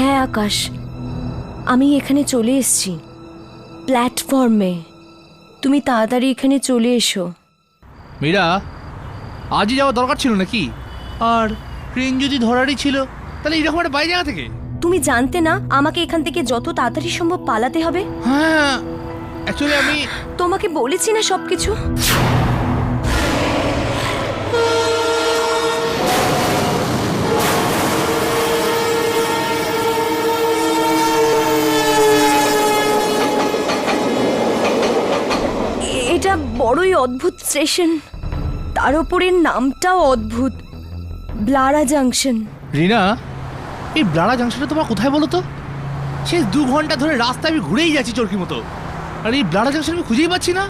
হ্যাঁ আকাশ, আমি এখানে চলে এসেছি প্ল্যাটফর্মে। তুমি তাড়াতাড়ি এখানে চলে এসো। মীরা, আজই যাওয়া দরকার ছিল নাকি? আর ট্রেন যদি ধরারই ছিল তাহলে এরকম একটা বাইরে জায়গা থেকে। তুমি জানতে না আমাকে এখান থেকে যত তাড়াতাড়ি সম্ভব পালাতে হবে? হ্যাঁ, অ্যাকচুয়ালি আমি তোমাকে বলেছি না সবকিছু। এটা বড়ই অদ্ভুত স্টেশন, তার উপরে নামটাও অদ্ভুত, ব্লারা জাংশন। রিনা, এই ব্লারা জাংশনটা তোমার কোথায় বলো তো? শেষ 2 ঘন্টা ধরে রাস্তায় আমি ঘুরেই যাচ্ছি চরকি মতো, আর এই ব্লারা জাংশন আমি খুঁজেই পাচ্ছি না।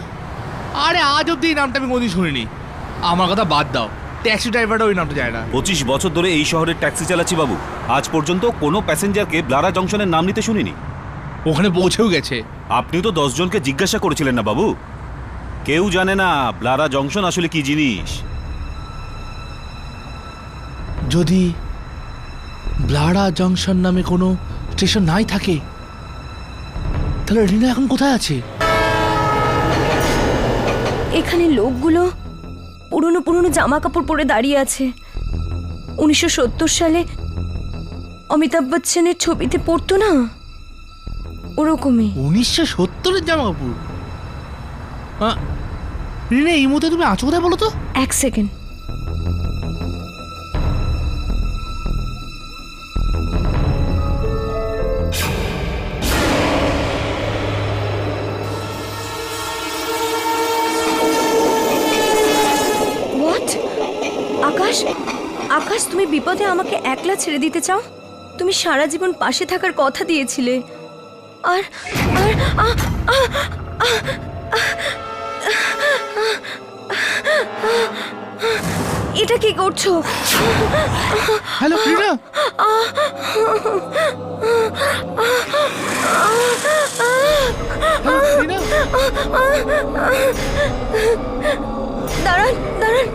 আরে আজ অব্দি এই নামটা আমি কোনোদিন শুনিনি। আমার কথা বাদ দাও, ট্যাক্সি ড্রাইভারটা ওই নামটা যায় না। 25 বছর ধরে এই শহরে ট্যাক্সি চালাচ্ছি বাবু, আজ পর্যন্ত কোনো প্যাসেঞ্জারকে ব্লারা জংশনের নাম নিতে শুনিনি। ওখানে পৌঁছেও গেছে। আপনিও তো 10 জনকে জিজ্ঞাসা করেছিলেন না বাবু? কেউ জানে না ব্লারা জংশন আসলে কি জিনিস। যদি ব্লারা জংশন নামে কোনো স্টেশন নাই থাকে তাহলে রিনা এখন কোথায় আছে? এখানে লোকগুলো পুরনো পুরনো জামা কাপড় পরে দাঁড়িয়ে আছে। 1970 সালে অমিতাভ বচ্চনের ছবিতে পড়তো না, ওরকমই। 1970-এর জামা কাপড়? রিনা, এই মুহূর্তে তুমি আছো কোথায় বলো তো? এক সেকেন্ড। হোয়াট? আকাশ, আকাশ, তুমি বিপদে আমাকে একলা ছেড়ে দিতে চাও? তুমি সারা জীবন পাশে থাকার কথা দিয়েছিলে। আর আর এটা কি করছো? হ্যালো রিনা, রিনা, দাঁড়ান দাঁড়ান,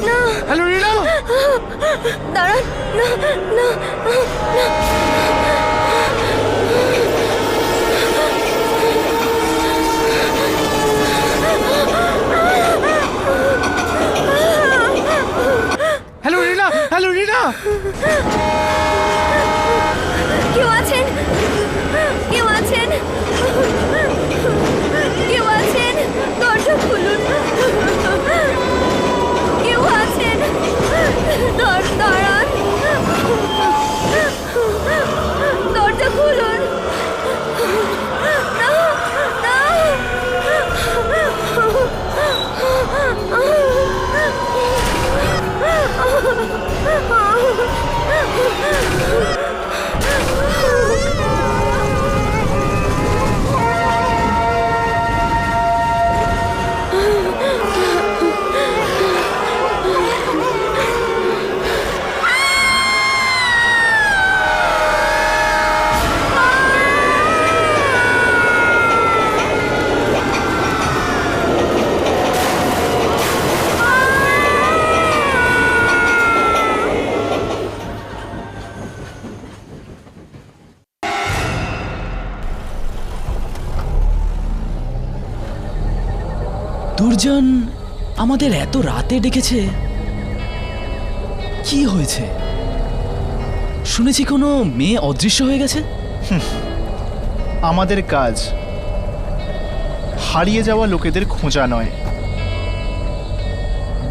না, হ্যালো রিনা, দাঁড়ান, না না না। হ্যালো রিনা, হ্যালো রিনা। কেউ আছেন? কেউ আছেন? কেউ আছেন? দরজা খুলুন। কেউ আছেন? দাঁড়ান, দরজা খুলুন। না, না। দুর্জন আমাদের এত রাতে ডেকেছে, কি হয়েছে? শুনেছি কোনো মেয়ে অদৃশ্য হয়ে গেছে। আমাদের কাজ হারিয়ে যাওয়া লোকেদের খোঁজা নয়,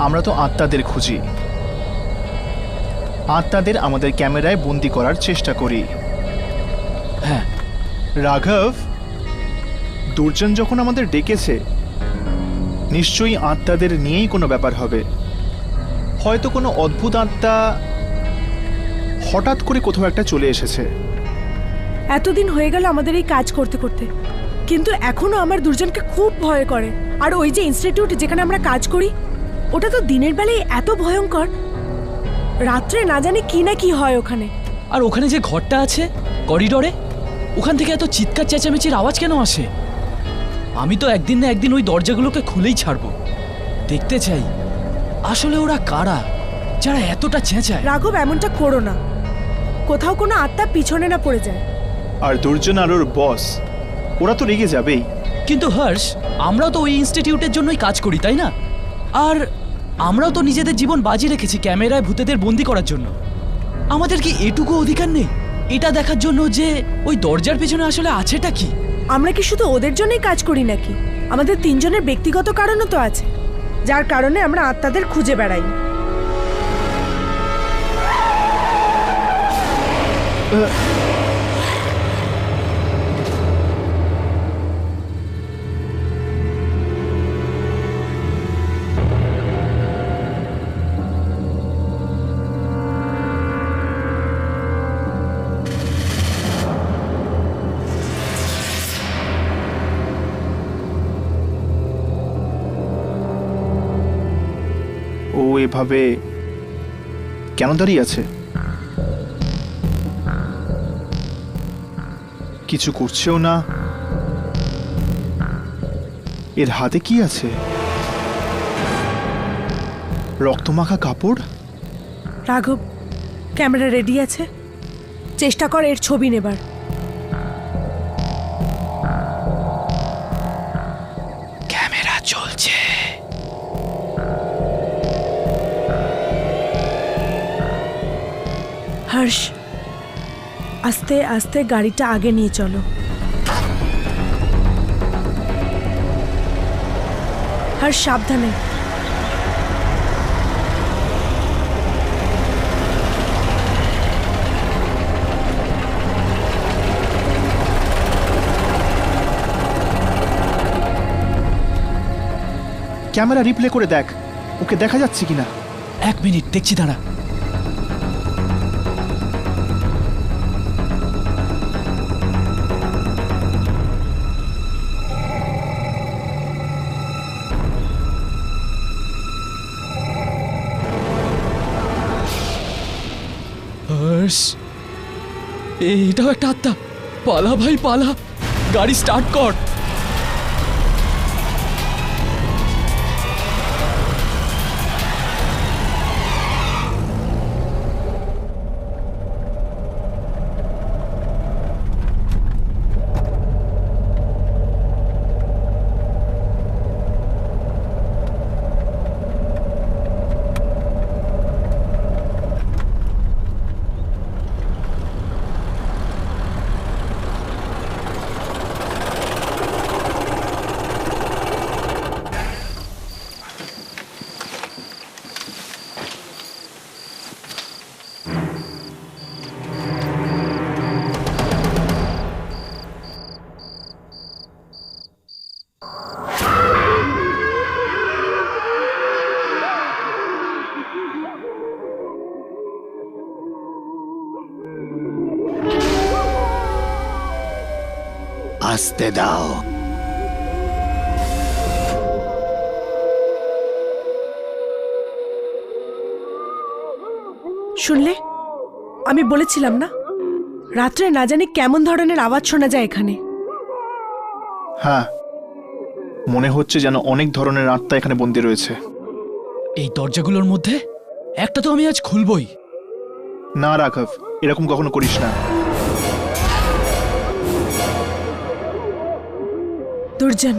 আমরা তো আত্মাদের খুঁজি। আত্মাদের আমাদের ক্যামেরায় বন্দি করার চেষ্টা করি। হ্যাঁ, রাঘব, দুর্জন যখন আমাদের ডেকেছে নিশ্চয়ই আত্মাদের নিয়েই কোনো ব্যাপার হবে। হয়তো কোনো অদ্ভুত আত্মা হঠাৎ করে কোথাও একটা চলে এসেছে। এতদিন হয়ে গেল আমাদের এই কাজ করতে করতে, কিন্তু এখনো আমার দুর্জনকে খুব ভয় করে। আর ওই যে ইনস্টিটিউট যেখানে আমরা কাজ করি, ওটা তো দিনের বেলায় এত ভয়ঙ্কর, রাত্রে না জানি কি না কি হয় ওখানে। আর ওখানে যে ঘরটা আছে করিডোরে, ওখান থেকে এত চিৎকার চেঁচামেচির আওয়াজ কেন আসে? আমি তো একদিন না একদিন ওই দরজাগুলোকে খুলেই ছাড়বো। দেখতে চাই আসলে ওরা কারা যারা এতটা চেঁচায়। রাঘব, এমনটা করো না। কোথাও কোনো আত্মা পিছনে না পড়ে যায়। আর দুর্জন আর ওর বস, ওরা তো রেগে যাবেই। কিন্তু হর্ষ, আমরাও তো ওই ইনস্টিটিউটের জন্যই কাজ করি, তাই না? আর আমরাও তো নিজেদের জীবন বাজি রেখেছি ক্যামেরায় ভূতেদের বন্দি করার জন্য। আমাদের কি এটুকু অধিকার নেই এটা দেখার জন্য যে ওই দরজার পেছনে আসলে আছেটা কি? আমরা কি শুধু ওদের জন্যই কাজ করি নাকি? আমাদের তিনজনের ব্যক্তিগত কারণও তো আছে, যার কারণে আমরা আত্মাদের খুঁজে বেড়াই। ও এভাবে কেন দাঁড়িয়ে আছে? কিছু করছেও না। এর হাতে কি আছে? রক্তমাখা কাপড়। রাঘব, ক্যামেরা রেডি আছে? চেষ্টা কর এর ছবি নেবার। ক্যামেরা চলছে। হর্ষ, আস্তে আস্তে গাড়িটা আগে নিয়ে চলো। হর্ষ, সাবধানে। ক্যামেরা রিপ্লে করে দেখ, ওকে দেখা যাচ্ছে কিনা। 1 মিনিট, দেখছি, দাঁড়া। হর্ষ, এটাও একটা আত্মা। পালা ভাই পালা, গাড়ি স্টার্ট কর। আসতে দাও। শুনলে, আমি বলেছিলাম না, রাত্রে না জানি কেমন ধরনের আওয়াজ শোনা যায় এখানে। হ্যাঁ, মনে হচ্ছে যেন অনেক ধরনের আত্মা এখানে বন্দী রয়েছে। এই দরজাগুলোর মধ্যে একটা তো আমি আজ খুলবই। না রাঘব, এরকম কখনো করিস না। দুর্জন,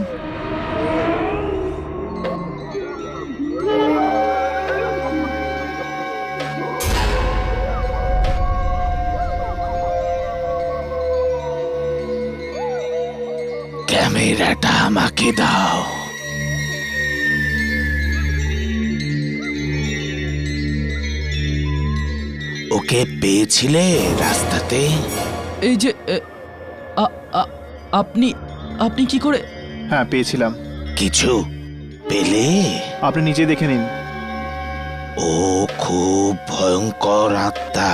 ক্যামেরাটা আমাকে দাও। ওকে পেয়েছিলে রাস্তাতে? এই যে আপনি আপনি কি করে? হ্যাঁ, পেয়েছিলাম। কিছু পেলে? আপনি নিজে দেখে নিন। ও খুব ভয়ঙ্কর আত্মা।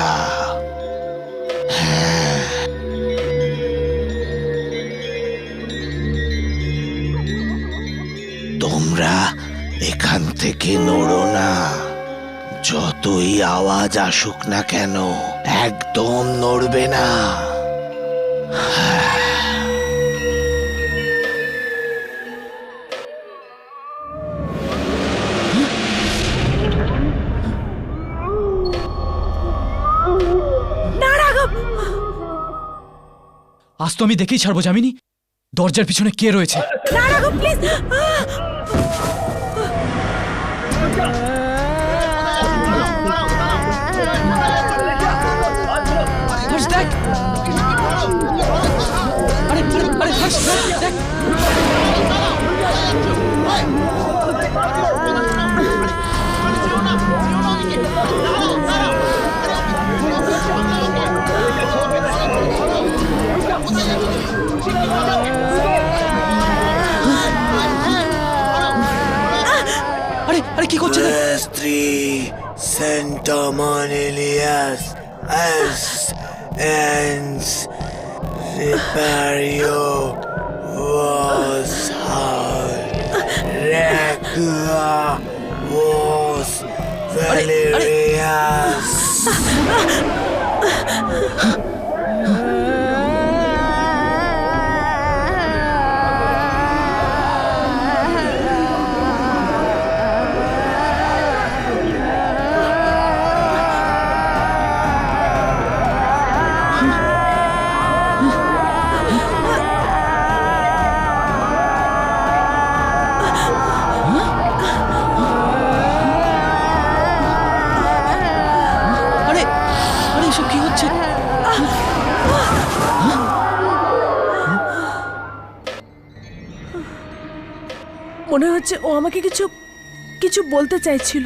হ্যাঁ, তোমরা এখান থেকে নড়ো না। যতই আওয়াজ আসুক না কেন, একদম নড়বে না। না আজ তো আমি দেখেই ছাড়বো যামিনী দরজার পিছনে কে রয়েছে। না রাঘব প্লিজ। হর্ষ দেখ, আরে আরে আরে হর্ষ দেখ দেখ। আরে আরে কি করছে দেখ। স্ত্রী Santa Manilias as and Ripario was hard. Regula was Valerius. আরে আরে এসব কি হচ্ছে। মনে হচ্ছে ও আমাকে কিছু কিছু বলতে চাইছিল।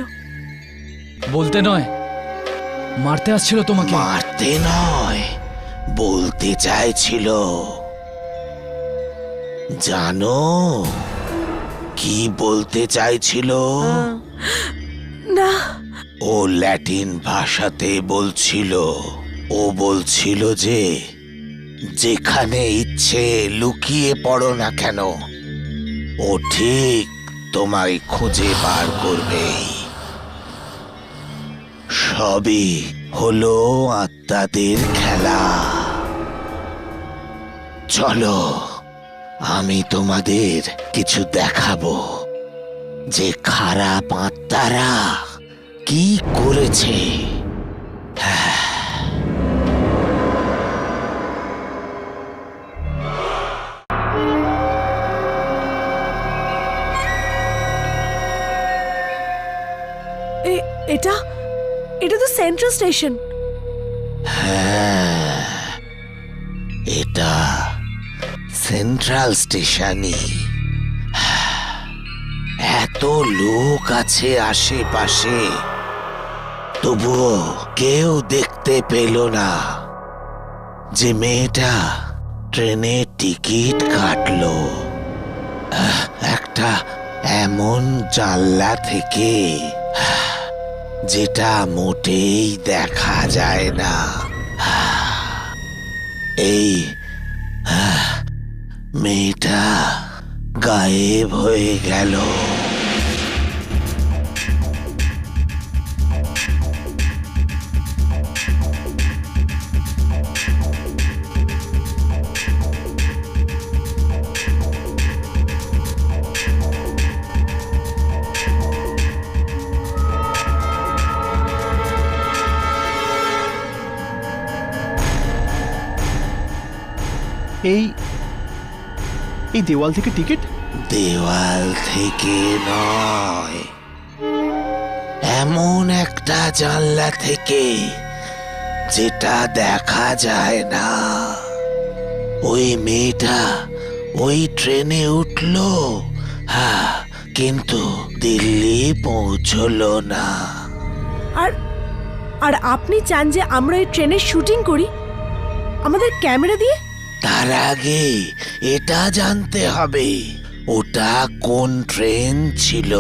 বলতে নয়, মারতে আসছিল তোমাকে। মারতে নয়, বলতে চাইছিল। জানো কি বলতে চাইছিল? না। ও ল্যাটিন ভাষাতে বলছিল। ও বলছিল যে যেখানে ইচ্ছে লুকিয়ে পড়ো না কেন, ও ঠিক তোমায় খুঁজে বার করবে। সবই হলো আত্মাদের খেলা। চলো আমি তোমাদের কিছু দেখাবো যে খারাপ আত্মারা কি করেছে। এটা এটা তো সেন্ট্রাল স্টেশন। হ্যাঁ, এটা সেন্ট্রাল স্টেশনই। এত লোক আছে আশেপাশে, তবুও কেউ দেখতে পেল না যে মেয়েটা ট্রেনের টিকিট কাটলো একটা এমন জানলা থেকে যেটা মোটেই দেখা যায় না। এই মেয়েটা গায়েব হয়ে গেল। এই এই দেওয়াল থেকে টিকিট? দেওয়াল থেকে নয়, এমন একটা জানলা থেকে যেটা দেখা যায় না। ওই মেয়েটা ওই ট্রেনে উঠলো, হ্যাঁ, কিন্তু দিল্লি পৌঁছলো না। আর আর আপনি চান যে আমরা এই ট্রেনের শুটিং করি আমাদের ক্যামেরা দিয়ে? তার আগে এটা জানতে হবে ওটা কোন ট্রেন ছিল।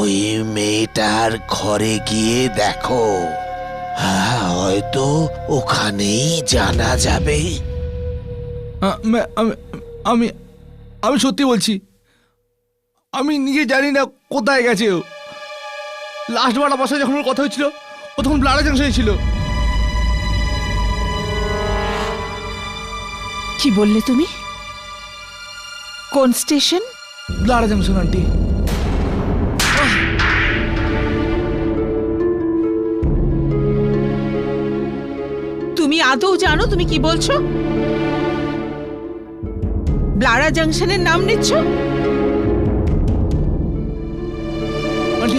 ওই মেয়েটার ঘরে গিয়ে দেখো, হ্যাঁ, হয়তো ওখানেই জানা যাবে। আমি আমি সত্যি বলছি, আমি নিজে জানি না কোথায় গেছে ও। লাস্ট বার আমার সাথে যখন ওর কথা হয়েছিল ও তখন ব্লাডা জাংশনে ছিল। কি বললে তুমি? কোন স্টেশন? ব্লাডা junction aunty. তুমি আদৌ জানো তুমি কি বলছো? ব্লারা জাংশনের নাম নিচ্ছ? আন্টি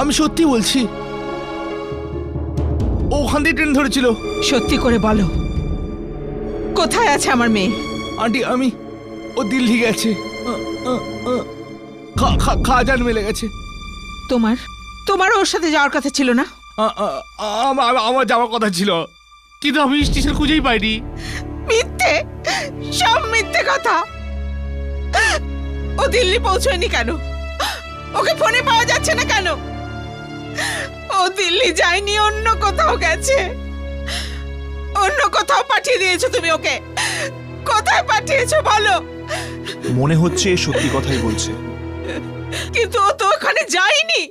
আমি সত্যি বলছি, ও ওখান দিয়ে ট্রেন ধরেছিল। সত্যি করে বলো, কোথায় আছে আমার মেয়ে? আন্টি ও দিল্লি গেছে, খাজান মেলে গেছে। তোমার ওর সাথে যাওয়ার কথা ছিল না? আমার যাওয়ার কথা ছিল, কিন্তু আমি স্টেশন খুঁজেই পাইনি। মিথ্যে, সব মিথ্যে কথা। ও দিল্লি পৌঁছয়নি কেন? ওকে ফোনে পাওয়া যাচ্ছে না কেন? ও দিল্লি যায়নি, অন্য কোথাও গেছে। অন্য কোথাও পাঠিয়ে দিয়েছো তুমি ওকে। কোথায় পাঠিয়েছো বলো? মনে হচ্ছে এ সত্যি কথাই বলছে। কিন্তু ও তো ওখানে যায়নি,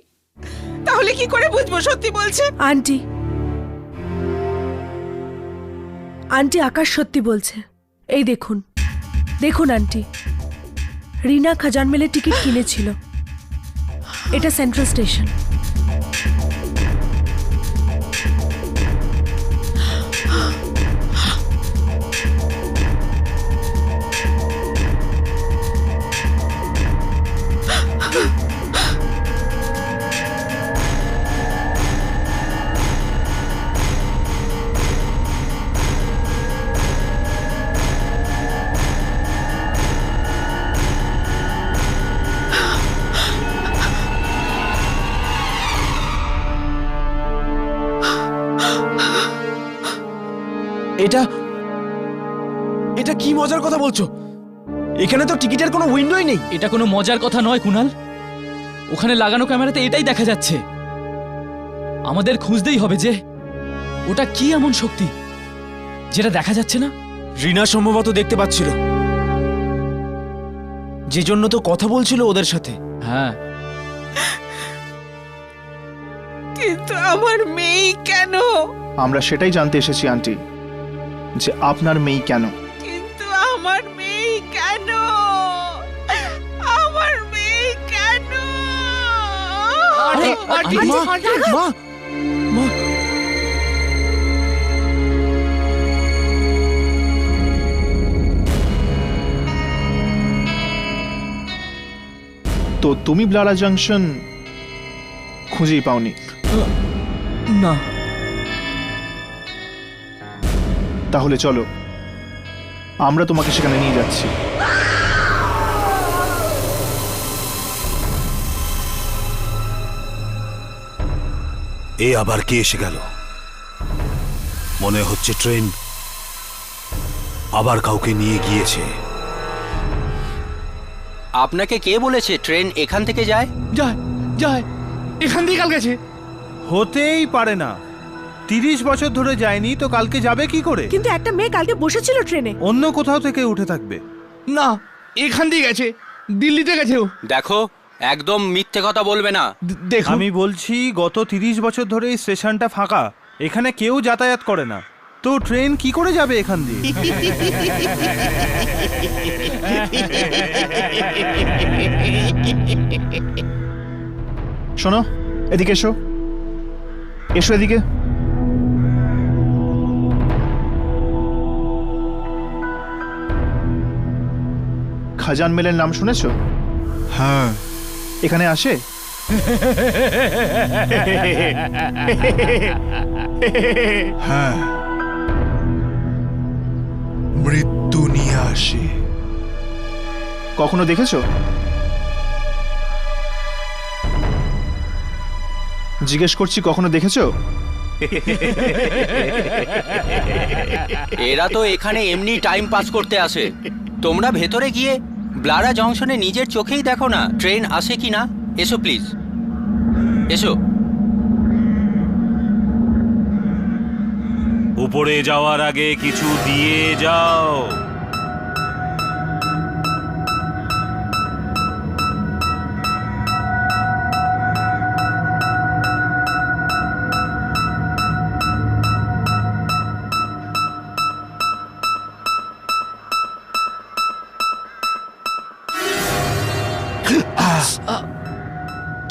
তাহলে কি করে বুঝবো সত্যি বলছে? আন্টি আকাশ সত্যি বলছে। এই দেখুন আন্টি, রিনা খাজান মেলে টিকিট কিনেছিল। এটা সেন্ট্রাল স্টেশন। এটা কি মজার কথা বলছো? এখানে তো টিকিটের কোনো উইন্ডোই নেই। এটা কোনো মজার কথা নয় কুনাল, ওখানে লাগানো ক্যামেরাতে এটাই দেখা যাচ্ছে। আমাদের খুঁজতেই হবে যে ওটা কি এমন শক্তি যেটা দেখা যাচ্ছে না। রিনা সম্ভবত দেখতে পাচ্ছিল, যে জন্য তো কথা বলছিল ওদের সাথে। হ্যাঁ, কিন্তু আমার মেয়ে কেন? আমরা সেটাই জানতে এসেছি আন্টি, যে আপনার মেয়ে কেন। কিন্তু আমার মেয়ে কেন? আমার মেয়ে কেন? মা, মা, তো তুমি ব্লারা জাংশন খুঁজেই পাওনি? না। তাহলে চলো, আমরা তোমাকে সেখানে নিয়ে যাচ্ছি। এ আবার কে এসে গেল? মনে হচ্ছে ট্রেন আবার কাউকে নিয়ে গিয়েছে। আপনাকে কে বলেছে ট্রেন এখান থেকে যায়? যায় এখান দিয়ে কাল গেছে। হতেই পারে না, 30 বছর ধরে যায়নি তো কালকে যাবে কি করে? কিন্তু একটা মেয়ে কালকে বসেছিল ট্রেনে। অন্য কোথাও থেকে উঠে থাকবে। না, এখান দিয়ে গেছে, দিল্লিতে গেছে ও। দেখো, একদম মিথ্যে কথা বলবে না। দেখো, আমি বলছি গত 30 বছর ধরে এই স্টেশনটা ফাঁকা, এখানে কেউ যাতায়াত করে না, তো ট্রেন কি করে যাবে এখান দিয়ে? শোনো, এদিকে এসো, এসো এদিকে। খাজান মেলের নাম শুনেছো? হ্যাঁ। এখানে আসে? হ্যাঁ, মৃত্যু নিয়ে আসে। কখনো দেখেছো? জিজ্ঞেস করছি, কখনো দেখেছো? এরা তো এখানে এমনি টাইম পাস করতে আসে। তোমরা ভেতরে গিয়ে ব্লারা জংশনে নিজের চোখেই দেখো না ট্রেন আসে কি না। এসো প্লিজ, এসো। উপরে যাওয়ার আগে কিছু দিয়ে যাও।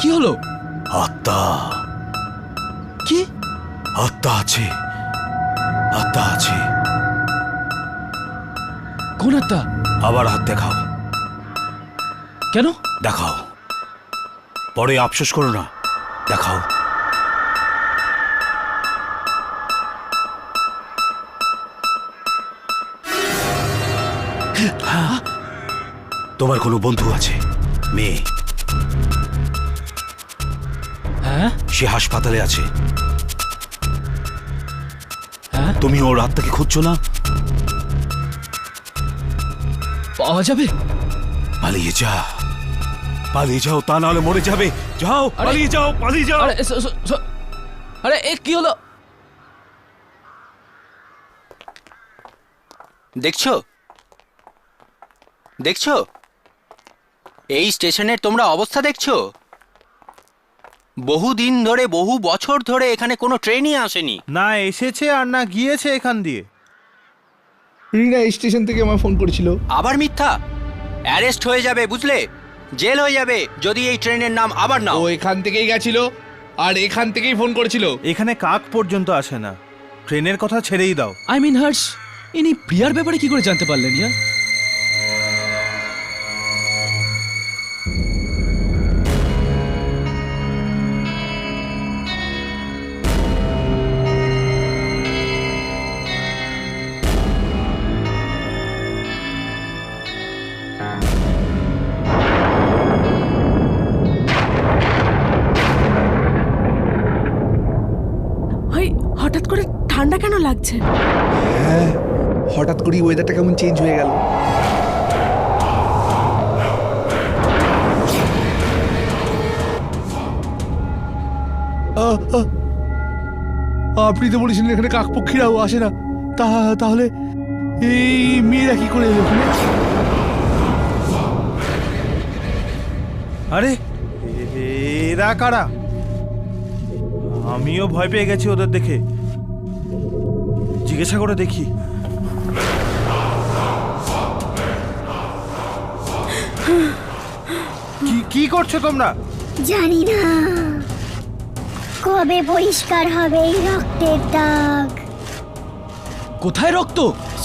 কি হলো? আত্মা। কি? আত্মা আছে, আত্মা আছে। কোন আত্মা? আবার হাত দেখাও। কেন? দেখাও, পরে আফসোস করো না। দেখাও। তোমার কোনো বন্ধু আছে, মেয়ে, হ্যাঁ সে হাসপাতালে আছে। হ্যাঁ, তুমি ওর আত্মাকে খুঁজছো না? পাওয়া যাবে? পালিয়ে যা, পালিয়ে যাও, তা নাহলে মরে যাবে। যাও, আরে- পালিয়ে যাও, পালিয়ে যাও। আরে আরে এ কি হলো? দেখছো দেখছো এই স্টেশনের তোমরা অবস্থা দেখছো? বহুদিন ধরে, বহু বছর ধরে এখানে কোনো ট্রেনই আসেনি। না এসেছে আর না গিয়েছে এখান দিয়ে। রিনা স্টেশন থেকে আমায় ফোন করেছিল। আবার মিথ্যা! অ্যারেস্ট হয়ে যাবে, বুঝলে? জেল হয়ে যাবে যদি এই ট্রেনের নাম আবার নাও। ও এখান থেকেই গেছিল আর এখান থেকেই ফোন করেছিল। এখানে কাক পর্যন্ত আসে না, ট্রেনের কথা ছেড়েই দাও। আই মিন হর্ষ, ইনি প্রিয়ার ব্যাপারে কি করে জানতে পারলেন? ইয়া ওই হঠাৎ করে ঠান্ডা কেন লাগছে? হ্যাঁ, হঠাৎ করেই ওয়েদারটা কেমন চেঞ্জ হয়ে গেল। আপনি তো বলেছিলেন এখানে কাকপক্ষীরাও আসে না, তাহলে এই মেয়েরা কি করে এলো এখানে? আরে এরা কারা? আমিও ভয় পেয়ে গেছি ওদের দেখে। জিজ্ঞাসা করে দেখি। কি করছো তোমরা? জানি না কবে পরিষ্কার হবে এই রক্তের দাগ। কোথায় রক্ত?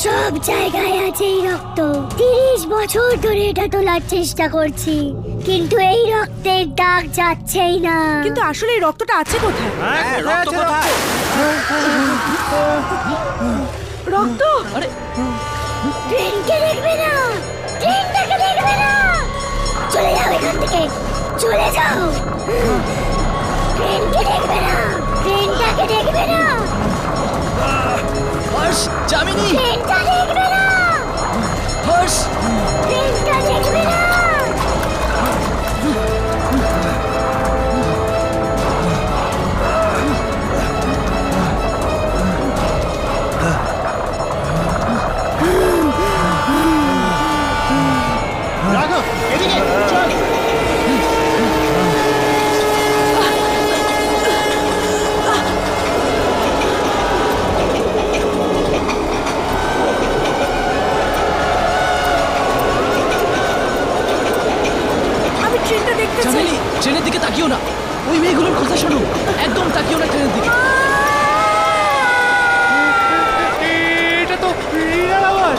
সব জায়গায় আছে এই রক্ত। 30 বছর ধরে এটা তোলার চেষ্টা করছি, কিন্তু এই রক্তের দাগ যাচ্ছেই না। কিন্তু আসলে এই রক্তটা আছে কোথায়? হ্যাঁ, রক্ত কোথায়? রক্ত? আরে ট্রেনকে দেখবে না, ট্রেনটাকে দেখবে না। চলে যাও এখান থেকে, চলে যাও। ট্রেনকে দেখবে না, ট্রেনটাকে দেখবে না, হর্ষ, যামিনী, ট্রেনটা দেখবে না, হর্ষ। ট্রেনটা দেখবে না। রাঘব, এদিকে চল। আমি ট্রেনটা দেখতে চাই। জামিনী, ট্রেনের দিকে তাকিও না। ওই মেয়েগুলোর কথা শোনো, একদম তাকিও না ট্রেনের দিকে। এটা তো রিনার আওয়াজ।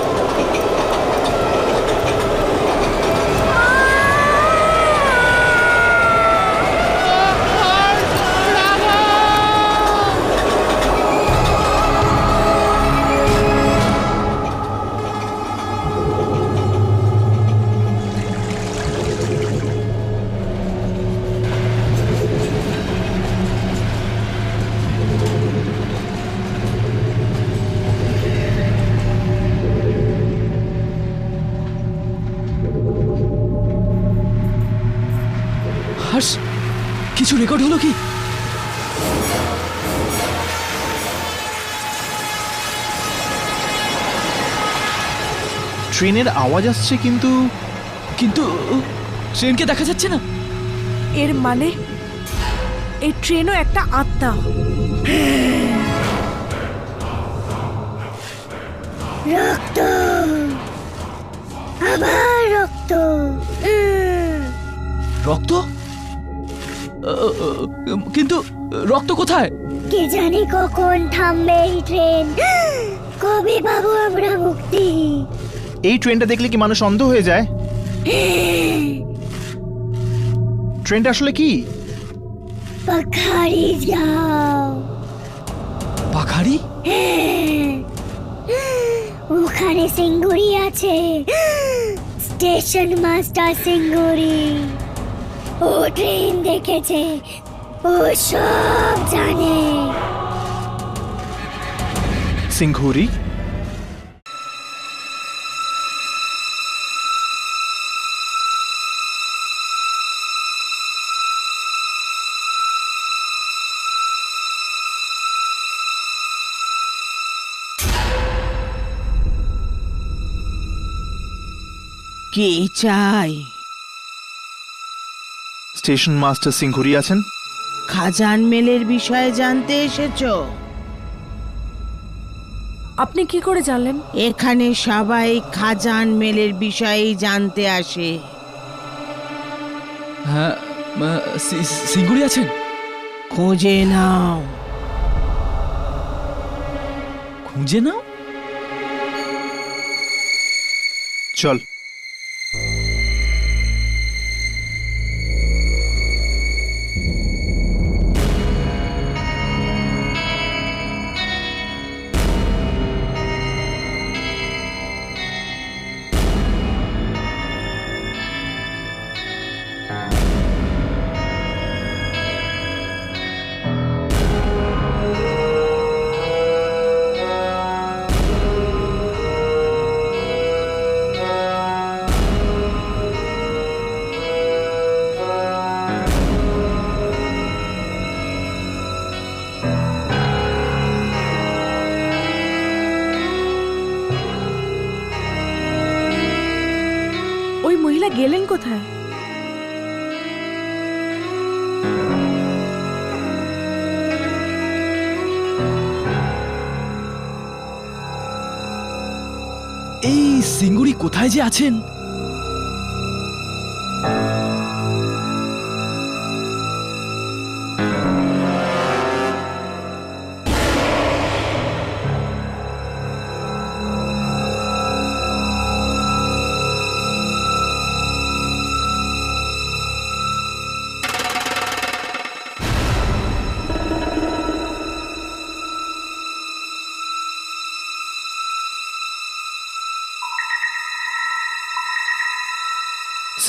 হর্ষ, কিছু রেকর্ড হলো কি? ট্রেনের আওয়াজ আসছে কিন্তু কিন্তু ট্রেনকে দেখা যাচ্ছে না। এর মানে এই ট্রেনও একটা আত্মা। রক্ত, আবার রক্ত। রক্ত? কিন্তু রক্ত কোথায়? কে জানে কখন থামবে এই ট্রেন। কবে পাবো আমরা মুক্তি? এই ট্রেনটা দেখলে কি মানুষ অন্ধ হয়ে যায়? ট্রেনটা আসলে কি? পাখারি যাও। পাখারি? ওখানে সিঙ্গুরি আছে, স্টেশন মাস্টার সিঙ্গুরি। ও ট্রেন দেখেছে, ও সব জানে। সিংঘুরি? কে চাই? স্টেশন মাস্টার সিংঘুরি আছেন? খাজান মেলের বিষয়ে জানতে এসেছো? আপনি কি করে জানলেন? এখানে সবাই খাজান মেলের বিষয়েই জানতে আসে। হ্যাঁ, সিঙ্গুরি আছেন? খুঁজে নাও। খুঁজে নাও? চল। ওই মহিলা গেলেন কোথায়? এই সিঙ্গুরি কোথায় যে আছেন?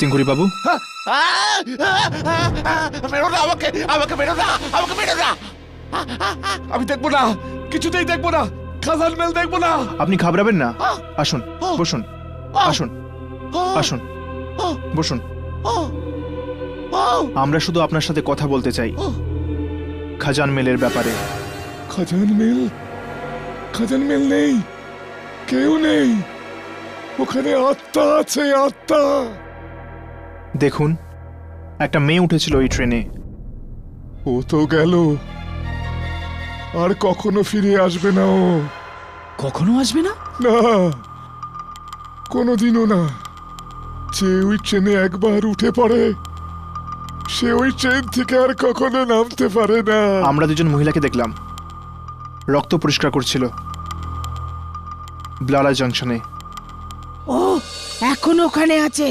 সিংঘুরি বাবু? মেরো না আমাকে, আমাকে মেরো না, আমাকে মেরো না। আমি দেখবো না, কিছুতেই দেখবো না, খাজান মেল দেখবো না। আপনি ঘাবড়াবেন না, আসুন, বসুন, আসুন, আসুন, বসুন। আমরা শুধু আপনার সাথে কথা বলতে চাই খাজান মেলের ব্যাপারে। খাজান মেল? খাজান মেল নেই, কেউ নেই, ওখানে আত্মা আছে, আত্মা। দেখুন, একটা মেয়ে উঠেছিল এই ট্রেনে। ও তো গেল, আর কখনো ফিরে আসবে না। ও কখনো আসবে না? না, কোনোদিনও না। যে ওই ট্রেনে একবার উঠে পড়ে, সে ওই ট্রেন থেকে আর কখনো নামতে পারে না। আমরা দুজন মহিলাকে দেখলাম, রক্ত পরিষ্কার করছিল ব্লারা জংশনে। ও এখন ওখানে আছে,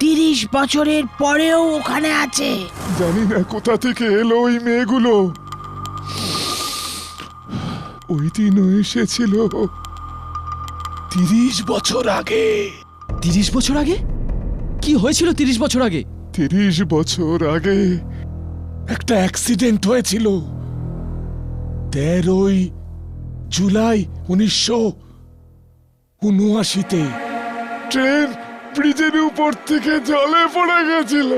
30 বছরের পরেও ওখানে আছে। জানি না কোথা থেকে এলো ওই মেয়েগুলো। ওই দিনও এসেছিল 30 বছর আগে। 30 বছর আগে? কি হয়েছিল 30 বছর আগে? 30 বছর আগে একটা অ্যাক্সিডেন্ট হয়েছিল। 13 জুলাই 1979-তে ট্রেন ব্রিজের উপর থেকে জলে পড়ে গেছিল।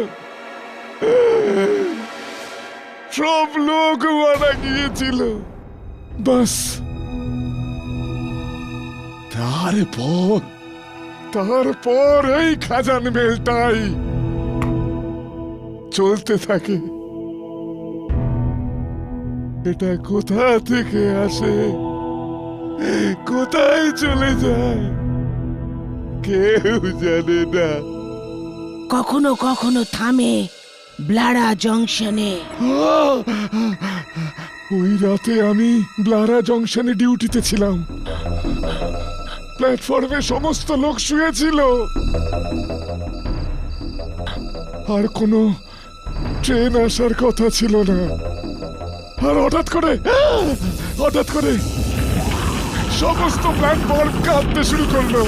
সব লোক মারা গিয়েছিল। বাস তারপর এই খাজান মেলটাই চলতে থাকে। এটা কোথা থেকে আসে, কোথায় চলে যায়, কেউ জানে না। কখনো কখনো থামে ব্লারা জংশনে। ওই রাতে আমি ব্লারা জংশনে ডিউটিতে ছিলাম। প্ল্যাটফর্মে সমস্ত লোক শুয়েছিল, আর কোনো ট্রেন আসার কথা ছিল না। আর হঠাৎ করে সমস্ত প্ল্যাটফর্ম কাঁপতে শুরু করলো।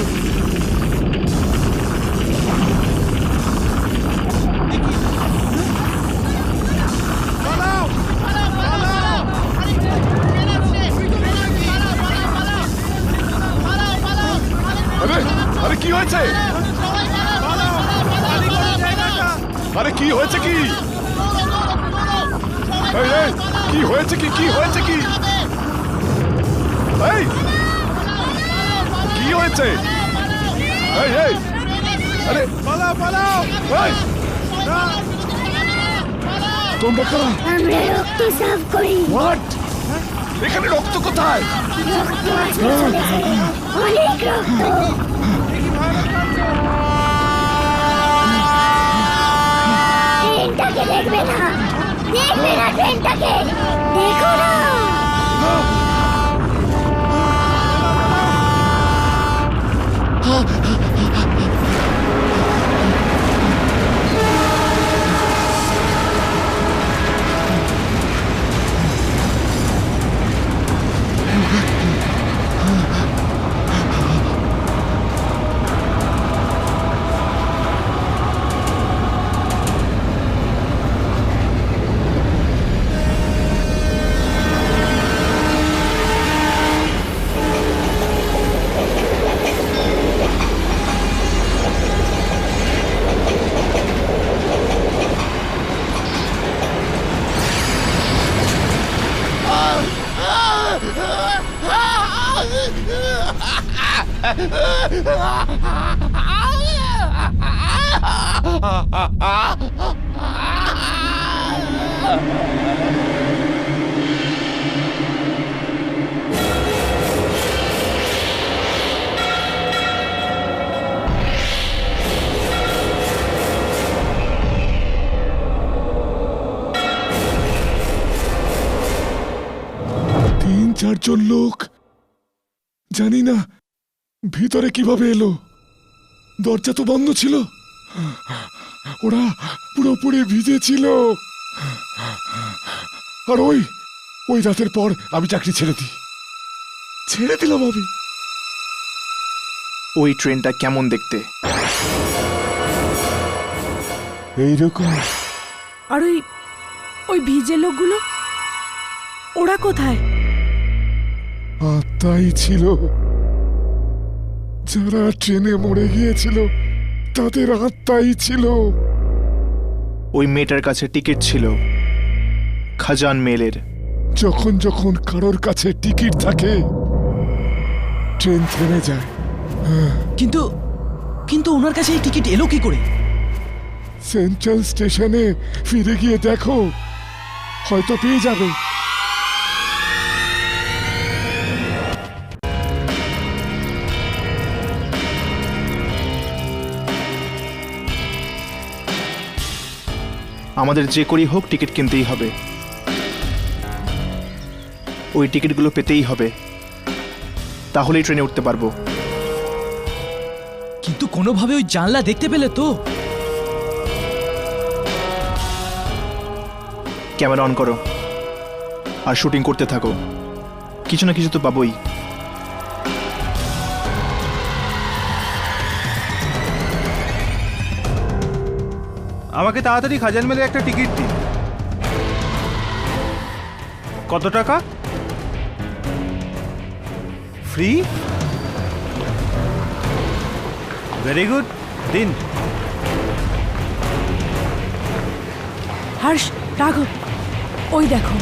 আরে কি হয়েছে? আরে কি হয়েছে কি? কি হয়েছে কি? কি হয়েছে কি? এই কি হয়েছে? আরে তোমরা কারা? আমরা রক্ত সাফ করি। হোয়াট? এখানে রক্ত কোথায়? অনেক রক্ত। ট্রেনটাকে দেখবে না, ট্রেনটাকে দেখো না। চারজন লোক, জানি না ভিতরে কিভাবে এলো। দরজা তো বন্ধ ছিল, ওরা পুরোপুরি ভিজে ছিল। আর ওই রাতের পর আমি চাকরি ছেড়ে দিলাম। আমি ওই ট্রেনটা কেমন দেখতে? এইরকম। আর ওই ভিজে লোকগুলো, ওরা কোথায়? আত্মাই ছিল, যারা ট্রেনে মরে গিয়েছিল তাদের আত্মাই ছিল। ওই মেয়েটার কাছে টিকিট ছিল খাজান মেলের। যখন কারোর কাছে টিকিট থাকে ট্রেন থেমে যায়। কিন্তু ওনার কাছে এই টিকিট এলো কি করে? সেন্ট্রাল স্টেশনে ফিরে গিয়ে দেখো, হয়তো পেয়ে যাবে। আমাদের যে করেই হোক টিকিট কিনতেই হবে। ওই টিকিটগুলো পেতেই হবে, তাহলেই ট্রেনে উঠতে পারবো। কিন্তু কোনোভাবে ওই জানলা দেখতে পেলে তো? ক্যামেরা অন করো আর শুটিং করতে থাকো, কিছু না কিছু তো পাবোই। আমাকে তাড়াতাড়ি খাজান মেলে একটা টিকিট দিন। কত টাকা? ফ্রি? ভেরি গুড, দিন। হর্ষ, রাঘব, ওই দেখো।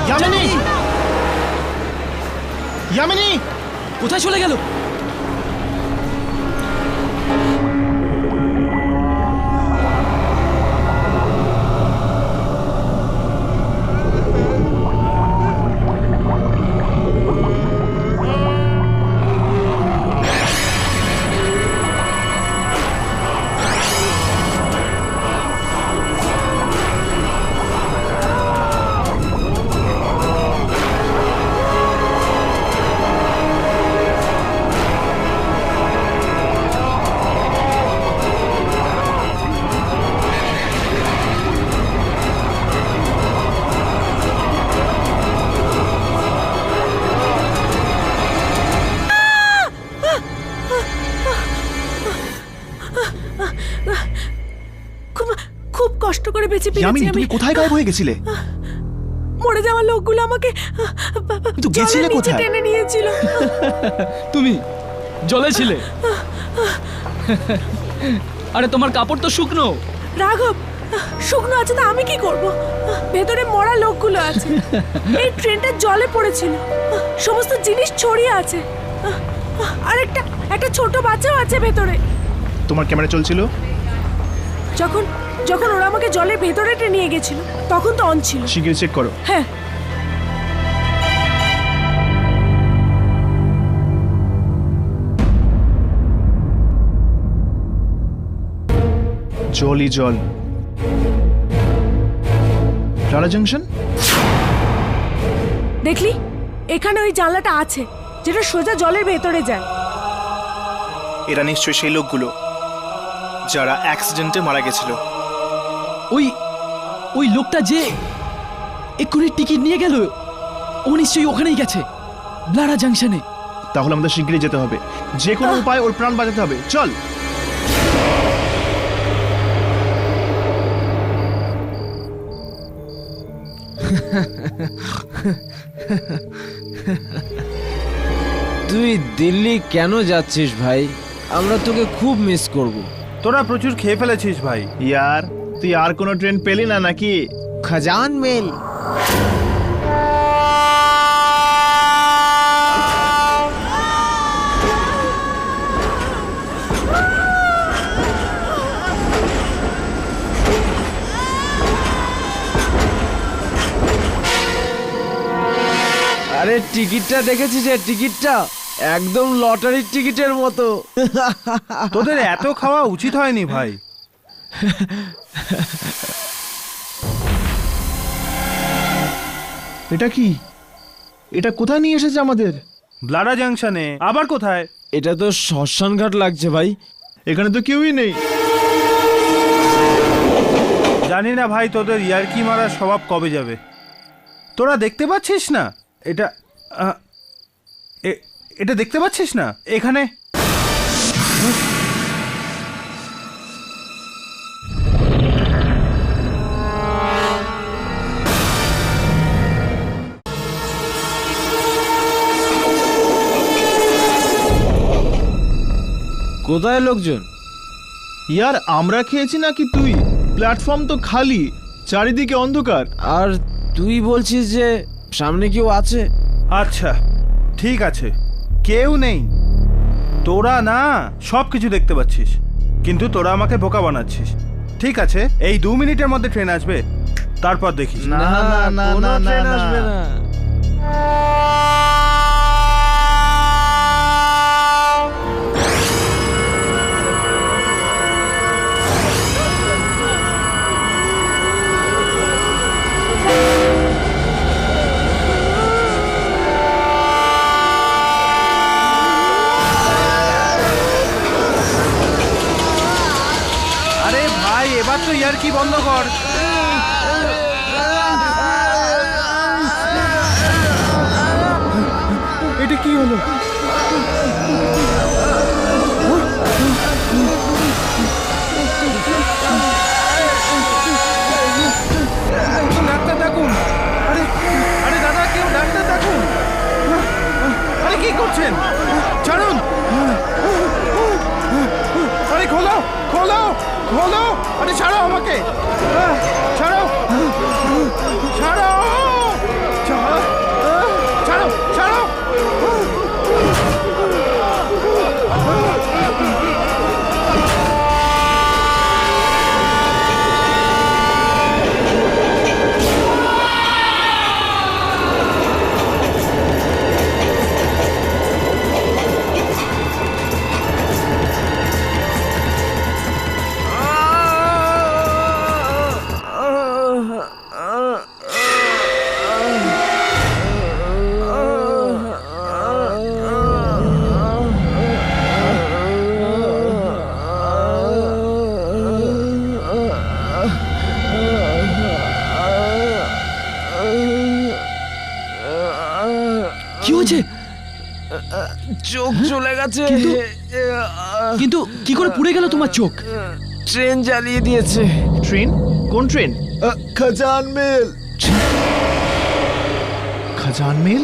যামিনী, কোথায় চলে গেল? খুব কষ্ট করে বেঁচে ইয়ামিনী, ফিরেছি তুমি আমি। কোথায় গায়েব হয়ে গেছিলে? মরে যাওয়া লোকগুলো আমাকে কিন্তু গেছিলে জলের নিচে কোথায়? টেনে নিয়েছিল। তুমি জলে ছিলে? আরে তোমার কাপড় তো শুকনো। রাঘব, শুকনো আছে তো আমি কি করব? ভেতরে মরা লোকগুলো আছে। এই ট্রেনটা জলে পড়েছিল, সমস্ত জিনিস ছড়িয়ে আছে, আর একটা ছোট বাচ্চাও আছে ভেতরে। তোমার ক্যামেরা চলছিল? যখন যখন ওরা আমাকে জলের ভেতরে টেনে নিয়ে গেছিল তখন তো অন ছিল। শিগগিরই চেক করো। হ্যাঁ। জলই জল। লারা জাংশন? দেখলি, এখানে ওই জানলাটা আছে যেটা সোজা জলের ভেতরে যায়। এরা নিশ্চয়ই সেই লোকগুলো যারা অ্যাক্সিডেন্টে মারা গেছিল। ওই লোকটা যে এক্ষুনি টিকিট নিয়ে গেল, ও নিশ্চয়ই ওখানেই গেছে, ব্লারা জাংশনে। তাহলে আমাদের শিগগিরই যেতে হবে, যে কোনো উপায় ওর প্রাণ বাঁচাতে হবে। চল। তুই দিল্লি কেন যাচ্ছিস ভাই? আমরা তোকে খুব মিস করব। তোরা প্রচুর খেয়ে ফেলেছিস ভাই। ইয়ার, তুই আর কোনো ট্রেন পেলি না নাকি? খাজান মেল। আরে টিকিটটা দেখেছিস? টিকিটটা একদম লটারির টিকিটের মতো। তোদের এত খাওয়া উচিত হয়নি ভাই। এটা কি? এটা কোথায় নিয়ে এসেছে আমাদের? ব্লারা জাংশনে। আবার কোথায়? এটা তো শ্মশান ঘাট লাগছে ভাই। এখানে তো কেউই নেই। জানি না ভাই, তোদের ইয়ার্কি মারার স্বভাব কবে যাবে। তোরা দেখতে পাচ্ছিস না এটা? এটা দেখতে পাচ্ছিস না? এখানে কোথায় লোকজন? ইয়ার, আমরা খেয়েছি নাকি তুই? প্ল্যাটফর্ম তো খালি, চারিদিকে অন্ধকার। আর তুই বলছিস যে সামনে কেউ আছে? আচ্ছা ঠিক আছে, কেউ নেই। তোরা না সব কিছু দেখতে পাচ্ছিস, কিন্তু তোরা আমাকে বোকা বানাচ্ছিস। ঠিক আছে, এই 2 মিনিটের মধ্যে ট্রেন আসবে, তারপর দেখিস। না না না না ট্রেন আসবে না। আরে ভাই, এবার তো ইয়ার্কি বন্ধ কর। এটা কি হলো? ডাক্তার ডাকুন। আরে আরে দাদা, কেউ ডাক্তার ডাকুন। আরে কি করছেন? ছাড়ুন। আরে খোলো খোলো খোলো। আরে ছাড়ো আমাকে, ছাড়ো ছাড়ো ছাড়ো ছাড়ো ছাড়ো। চোখ চলে গেছে। কিন্তু কি করে পুড়ে গেল তোমার চোখ? ট্রেন জ্বালিয়ে দিয়েছে। ট্রেন? কোন ট্রেন? খাজান মেল। খাজান মেল?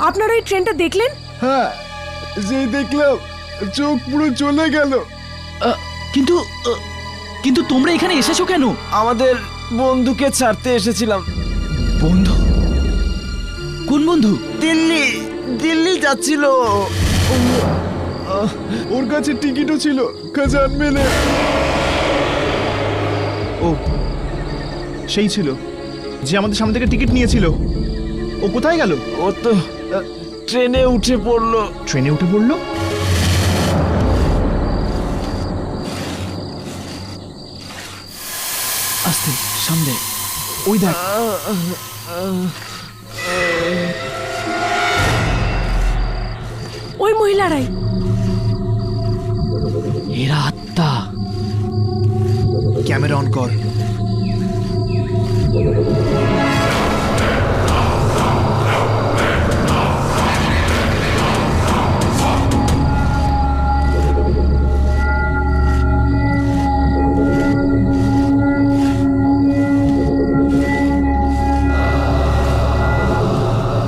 আপনারা এই ট্রেনটা দেখলেন? হ্যাঁ, যেই দেখলাম চোখ পুরো চলে গেল। কিন্তু কিন্তু তোমরা এখানে এসেছো কেন? আমাদের বন্ধুকে ছাড়তে এসেছিলাম। বন্ধু? কোন বন্ধু? দিল্লি, দিল্লি যাচ্ছিল। ওর কাছে টিকিটও ছিল খাজান মেলে। ও সেই ছিল যে আমাদের সামনে থেকে টিকিট নিয়েছিল। ও কোথায় গেল? ও তো ট্রেনে উঠে পড়লো। ট্রেনে উঠে পড়লো? আস্তে, সামনে। ওই দেখ। ওই মহিলারাই। এরা আত্মা। ক্যামেরা অন কর।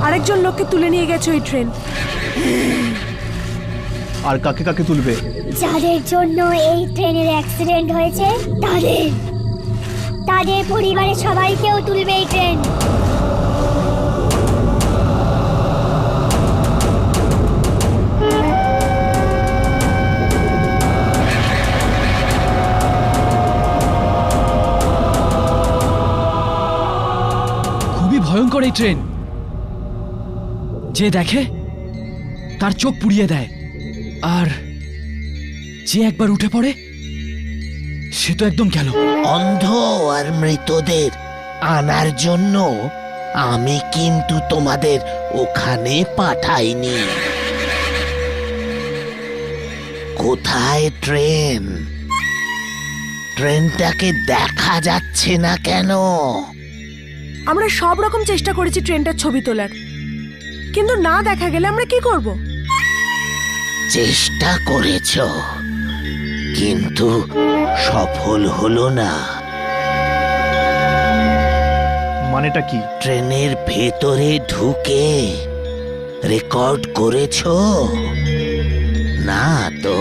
আরেকজন লোককে তুলে নিয়ে গেছে ওই ট্রেন। আর কাকে কাকে তুলবে? যাদের জন্য এই ট্রেনের অ্যাক্সিডেন্ট হয়েছে তাদের তাদের পরিবারের সবাইকেও তুলবে এই ট্রেন। খুবই ভয়ঙ্কর এই ট্রেন। যে দেখে তার চোখ পুড়িয়ে দেয়, আর যে একবার উঠে পড়ে সে তো একদম গেল। অন্ধ আর মৃতদের আনার জন্য আমি কিন্তু তোমাদের ওখানে পাঠাইনি। কোথায় ট্রেন? ট্রেনটাকে দেখা যাচ্ছে না কেন? আমরা সব রকম চেষ্টা করেছি ট্রেনটার ছবি তোলার, কিন্তু না দেখা গেলে আমরা কি করব? চেষ্টা করেছ, কিন্তু সফল হলো না। মানেটা কি? ট্রেনের ভেতরে ঢুকে রেকর্ড করেছো? না তো,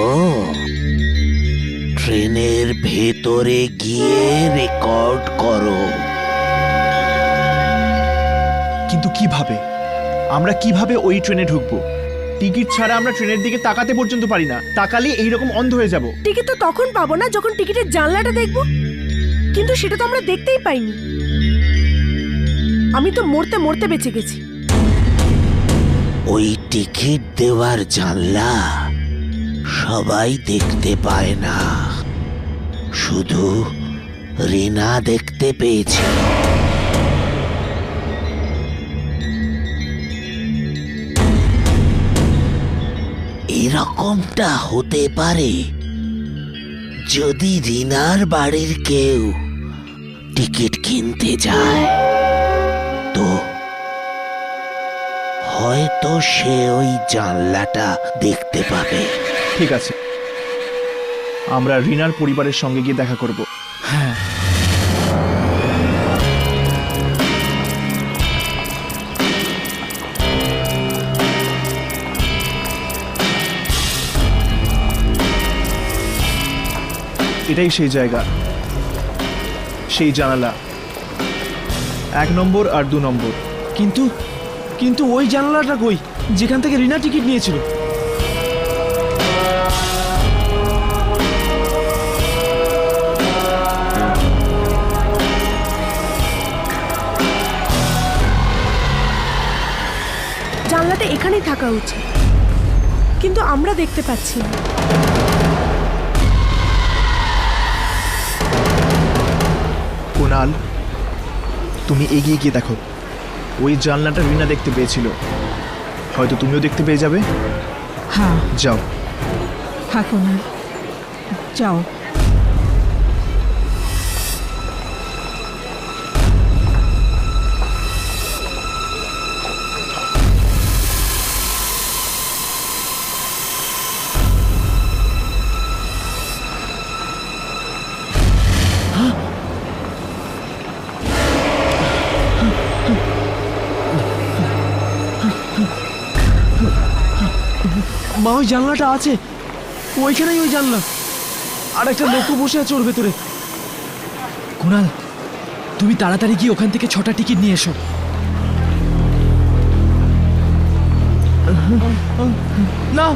ট্রেনের ভেতরে গিয়ে রেকর্ড করো। কিন্তু কিভাবে? আমরা কিভাবে ওই ট্রেনে ঢুকবো? টিকিট ছাড়া আমরা ট্রেনের দিকে তাকাতে পর্যন্ত পারি না। তাকালে এইরকম অন্ধ হয়ে যাব। টিকিট তো তখন পাবো না যখন টিকিটের জানলাটা দেখবো, কিন্তু সেটা তো আমরা দেখতেই পাইনি। আমি তো মরতে মরতে বেঁচে গেছি। ওই টিকিট দেওয়ার জানলা সবাই দেখতে পায় না, শুধু রিনা দেখতে পেয়েছিল। এরকমটা হতে পারে যদি রিনার বাড়ির কেউ টিকিট কিনতে যায়, তো হয়তো সে ওই জানলাটা দেখতে পাবে। ঠিক আছে, আমরা রিনার পরিবারের সঙ্গে গিয়ে দেখা করব। হ্যাঁ, এটাই সেই জায়গা, সেই জানালা, 1 নম্বর আর 2 নম্বর। কিন্তু কিন্তু ওই জানালাটা কই যেখান থেকে রিনা টিকিট নিয়েছিল? জানলাটা এখানেই থাকা উচিত, কিন্তু আমরা দেখতে পাচ্ছি না। কুনাল, তুমি এগিয়ে গিয়ে দেখো। ওই জানলাটা রিনা দেখতে পেয়েছিল, হয়তো তুমিও দেখতে পেয়ে যাবে। হ্যাঁ যাও। হ্যাঁ কুনাল, যাও। মা ওই জানলাটা আছে, ওইখানেই ওই জানলা, আর একটা লোকও বসে আছে ওর ভেতরে। কুণাল, তুমি তাড়াতাড়ি গিয়ে ওখান থেকে 6টা টিকিট নিয়ে এসো। না,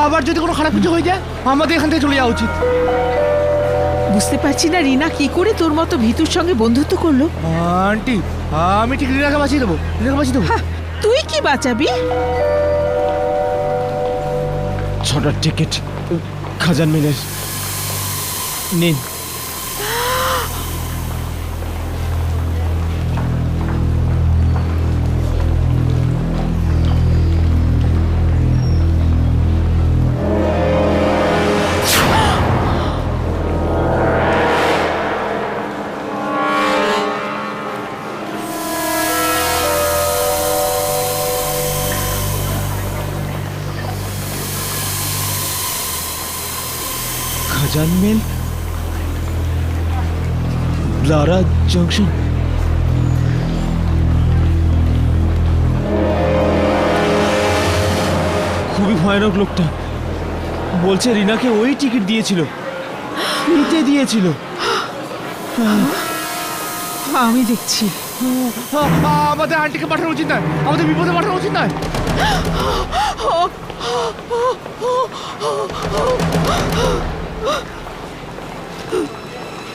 আবার যদি কোনো খারাপ কিছু হয়ে যায় আমাদের এখান থেকে চলে যাওয়া উচিত। বুঝতে পারছি না রিনা কি করে তোর মতো ভিতুর সঙ্গে বন্ধুত্ব করলো। আন্টি, আমি ঠিক রিনাকে বাঁচিয়ে দেবো, রিনাকে বাঁচিয়ে দেবো। তুই কি বাঁচাবি? 6টা টিকিট খাজান মিলের নিন। খাজান মিল, ব্লারা জংশন। খুবই ভয়ানক লোকটা। বলছে রিনাকে ওই টিকিট দিয়েছিল, ফ্রিতে দিয়েছিল। আমি দেখছি। আমাদের আন্টিকে পাঠানো উচিত নয়, আমাদের বিপদে পাঠানো উচিত নয়।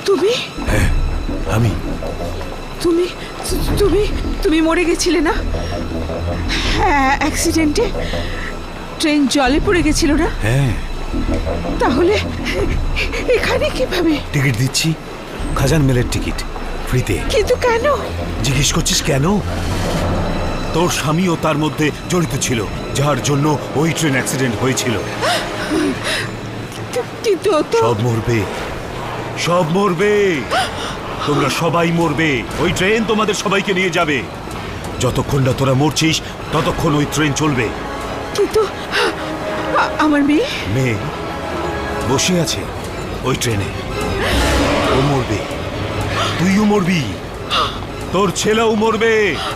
তুমি? হ্যাঁ, আমি। তুমি তুমি তুমি মরে গেছিলে না? হ্যাঁ, অ্যাক্সিডেন্টে ট্রেন জলে পড়ে গেছিল না? হ্যাঁ। তাহলে এখানে কিভাবে? টিকিট দিচ্ছি, খাজান মেলের টিকিট, ফ্রিতে। কিন্তু কেন? জিজ্ঞেস করছিস কেন? তোর স্বামীও তার মধ্যে জড়িত ছিল, যার জন্য ওই ট্রেন অ্যাক্সিডেন্ট হয়েছিল। কিন্তু সব মরবে, সব মরবে, তোমরা সবাই মরবে। ওই ট্রেন তোমাদের সবাইকে নিয়ে যাবে। যতক্ষণ না তোরা মরছিস ততক্ষণ ওই ট্রেন চলবে। কিন্তু আমার মেয়ে? মেয়ে বসে আছে ওই ট্রেনে, ও মরবে, তুইও মরবি, তোর ছেলেও মরবে,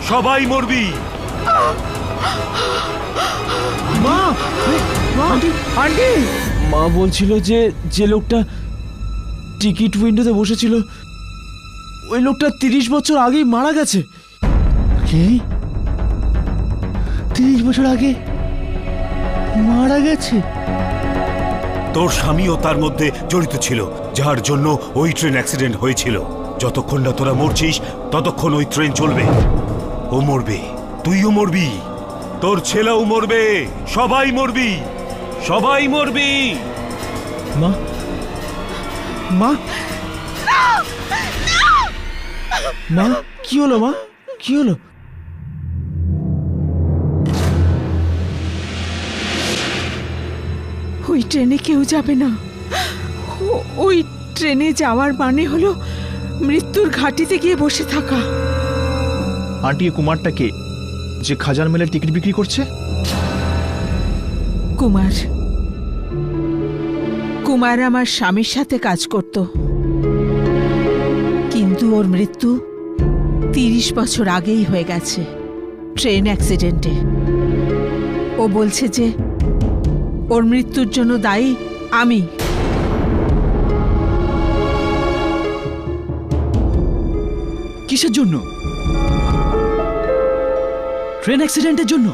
সবাই মরবি। মা, আন্টি, আন্টি। মা বলছিল যে যে লোকটা টিকিট উইন্ডোতে বসেছিল ওই লোকটা 30 বছর আগেই মারা গেছে। কি? 30 বছর আগে মারা গেছে? তোর স্বামীও তার মধ্যে জড়িত ছিল, যার জন্য ওই ট্রেন অ্যাক্সিডেন্ট হয়েছিল। যতক্ষণ না তোরা মরছিস ততক্ষণ ওই ট্রেন চলবে। ও মরবে, তুইও মরবি, তোর ছেলেও মরবে, সবাই মরবি, সবাই মরবি। মা, মা, মা, কি হলো মা, কি হলো? ওই ট্রেনে কেউ যাবে না। ওই ট্রেনে যাওয়ার মানে হলো মৃত্যুর ঘাটিতে গিয়ে বসে থাকা। আন্টি, কুমারটা কে যে খাজান মেলের টিকিট বিক্রি করছে? কুমার, কুমার আমার স্বামীর সাথে কাজ করত, কিন্তু ওর মৃত্যু 30 বছর আগেই হয়ে গেছে ট্রেন অ্যাক্সিডেন্টে। ও বলছে যে ওর মৃত্যুর জন্য দায়ী আমি। কিসের জন্য? ট্রেন অ্যাক্সিডেন্টের জন্য?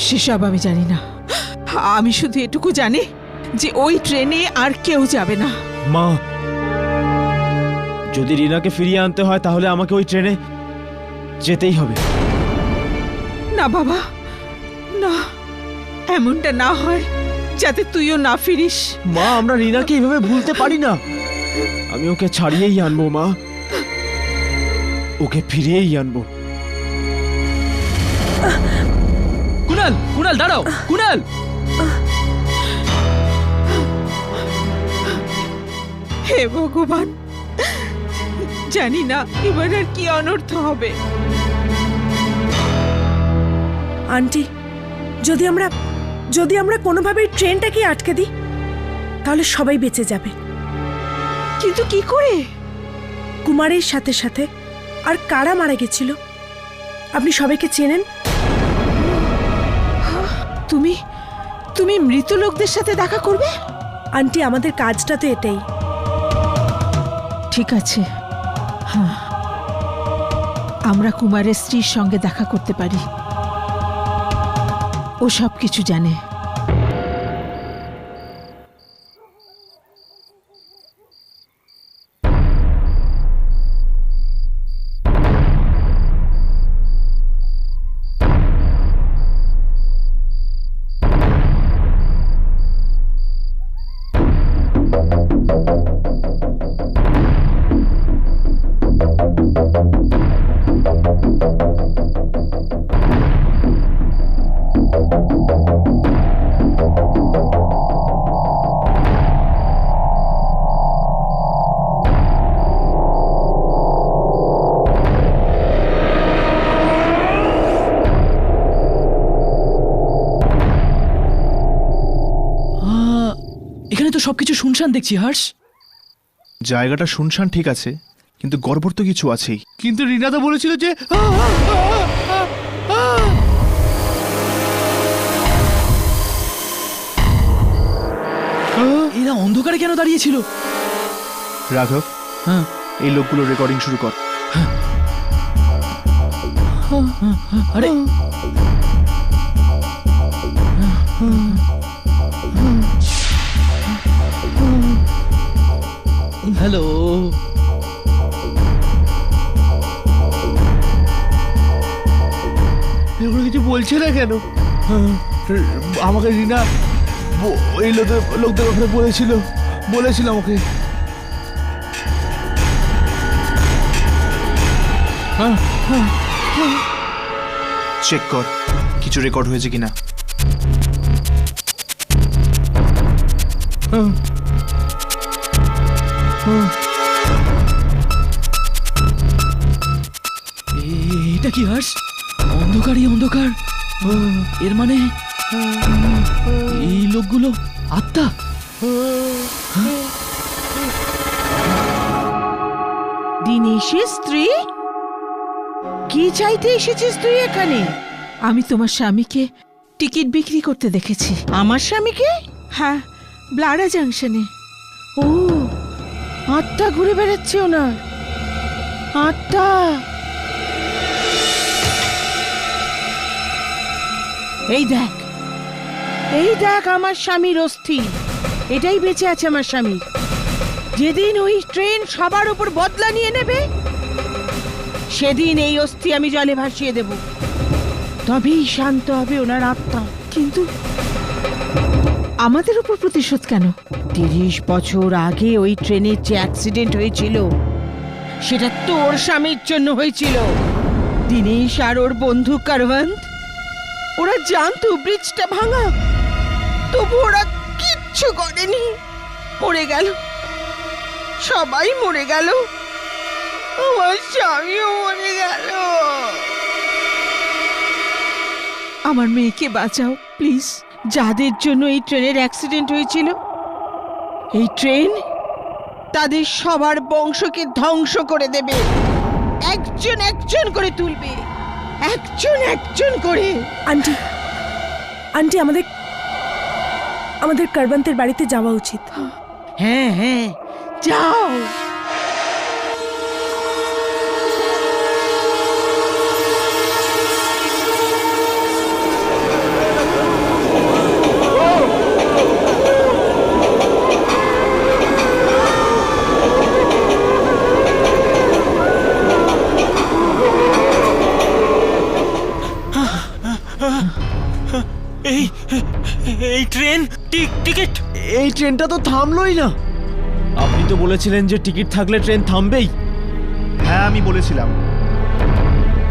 সেসব আমি জানি না। আমি শুধু এটুকু জানি যে ওই ট্রেনে আর কেউ যাবে না। মা, যদি রিনাকে ফিরিয়ে আনতে হয় তাহলে আমাকে ওই ট্রেনে যেতেই হবে। না বাবা, না, এমনটা না হয় যাতে তুইও না ফিরিস। মা, আমরা রিনাকে এইভাবে ভুলতে পারি না। আমি ওকে ছাড়িয়েই আনবো মা, ওকে ফিরিয়েই আনবো। কুণাল, কুণাল দাঁড়াও, কুণাল। হে ভগবান, জানি না এবার আর কি অনর্থ হবে। আন্টি, যদি আমরা কোনোভাবে ট্রেনটাকে আটকে দিই তাহলে সবাই বেঁচে যাবে। কিন্তু কি করে? কুমারের সাথে সাথে আর কারা মারা গেছিল আপনি সবাইকে চেনেন? তুমি তুমি মৃত লোকদের সাথে দেখা করবে? আন্টি আমাদের কাজটা তো এটাই। ঠিক আছে, হ্যাঁ, আমরা কুমারের স্ত্রীর সঙ্গে দেখা করতে পারি। ও সব কিছু জানে। এখানে তো সবকিছু শুনশান দেখছি হর্ষ। জায়গাটা শুনশান ঠিক আছে, কিন্তু গড়বড় তো কিছু আছেই। কিন্তু রিনা তো বলেছিল যে এরা অন্ধকারে কেন দাঁড়িয়েছিল? রাঘব, হ্যাঁ, এই লোকগুলো রেকর্ডিং শুরু কর। আরে হ্যালো, এগুলো কিছু বলছে না কেন? আমাকে রিনা এই লোকদের ওখানে বলেছিল আমাকে। চেক কর কিছু রেকর্ড হয়েছে কিনা। এটা কি হর্ষ? অন্ধকারই অন্ধকার। এর মানে এই লোকগুলো আত্মা। দিনেশের স্ত্রী? কি চাইতে এসেছিস তুই এখানে? আমি তোমার স্বামীকে টিকিট বিক্রি করতে দেখেছি। আমার স্বামীকে? হ্যাঁ, ব্লাডা জাংশনে। ও, আত্মা ঘুরে বেড়াচ্ছে ওনার। আত্মা। এই দেখ আমার স্বামীর অস্থি। এটাই বেঁচে আছে আমার স্বামীর। যেদিন ওই ট্রেন সবার উপর বদলা নিয়ে নেবে, সেদিন এই অস্থি আমি জলে ভাসিয়ে দেব। তবেই শান্ত হবে ওনার আত্মা। কিন্তু আমাদের উপর প্রতিশোধ কেন? 30 বছর আগে ওই ট্রেনের যে অ্যাক্সিডেন্ট হয়েছিল, সেটা তোর স্বামীর জন্য হয়েছিল। দিনেশ আর ওর বন্ধু কারওয়ান্ত, ওরা জানতো ব্রিজটা ভাঙা, তবু ওরা কিচ্ছু করেনি। মরে গেল, সবাই মরে গেল, আমার স্বামীও মরে গেল। আমার মেয়েকে বাঁচাও প্লিজ। যাদের জন্য এই ট্রেনের অ্যাক্সিডেন্ট হয়েছিল, এই ট্রেন তাদের সবার বংশকে ধ্বংস করে দেবে। একজন একজন করে তুলবে, একজন একজন করে। আন্টি আন্টি আমাদের কারবান্তের বাড়িতে যাওয়া উচিত। হ্যাঁ হ্যাঁ, যাও। এই ট্রেন টিকিট, এই ট্রেনটা তো থামলোই না। আপনি তো বলেছিলেন যে টিকিট থাকলে ট্রেন থামবেই। হ্যাঁ, আমি বলেছিলাম,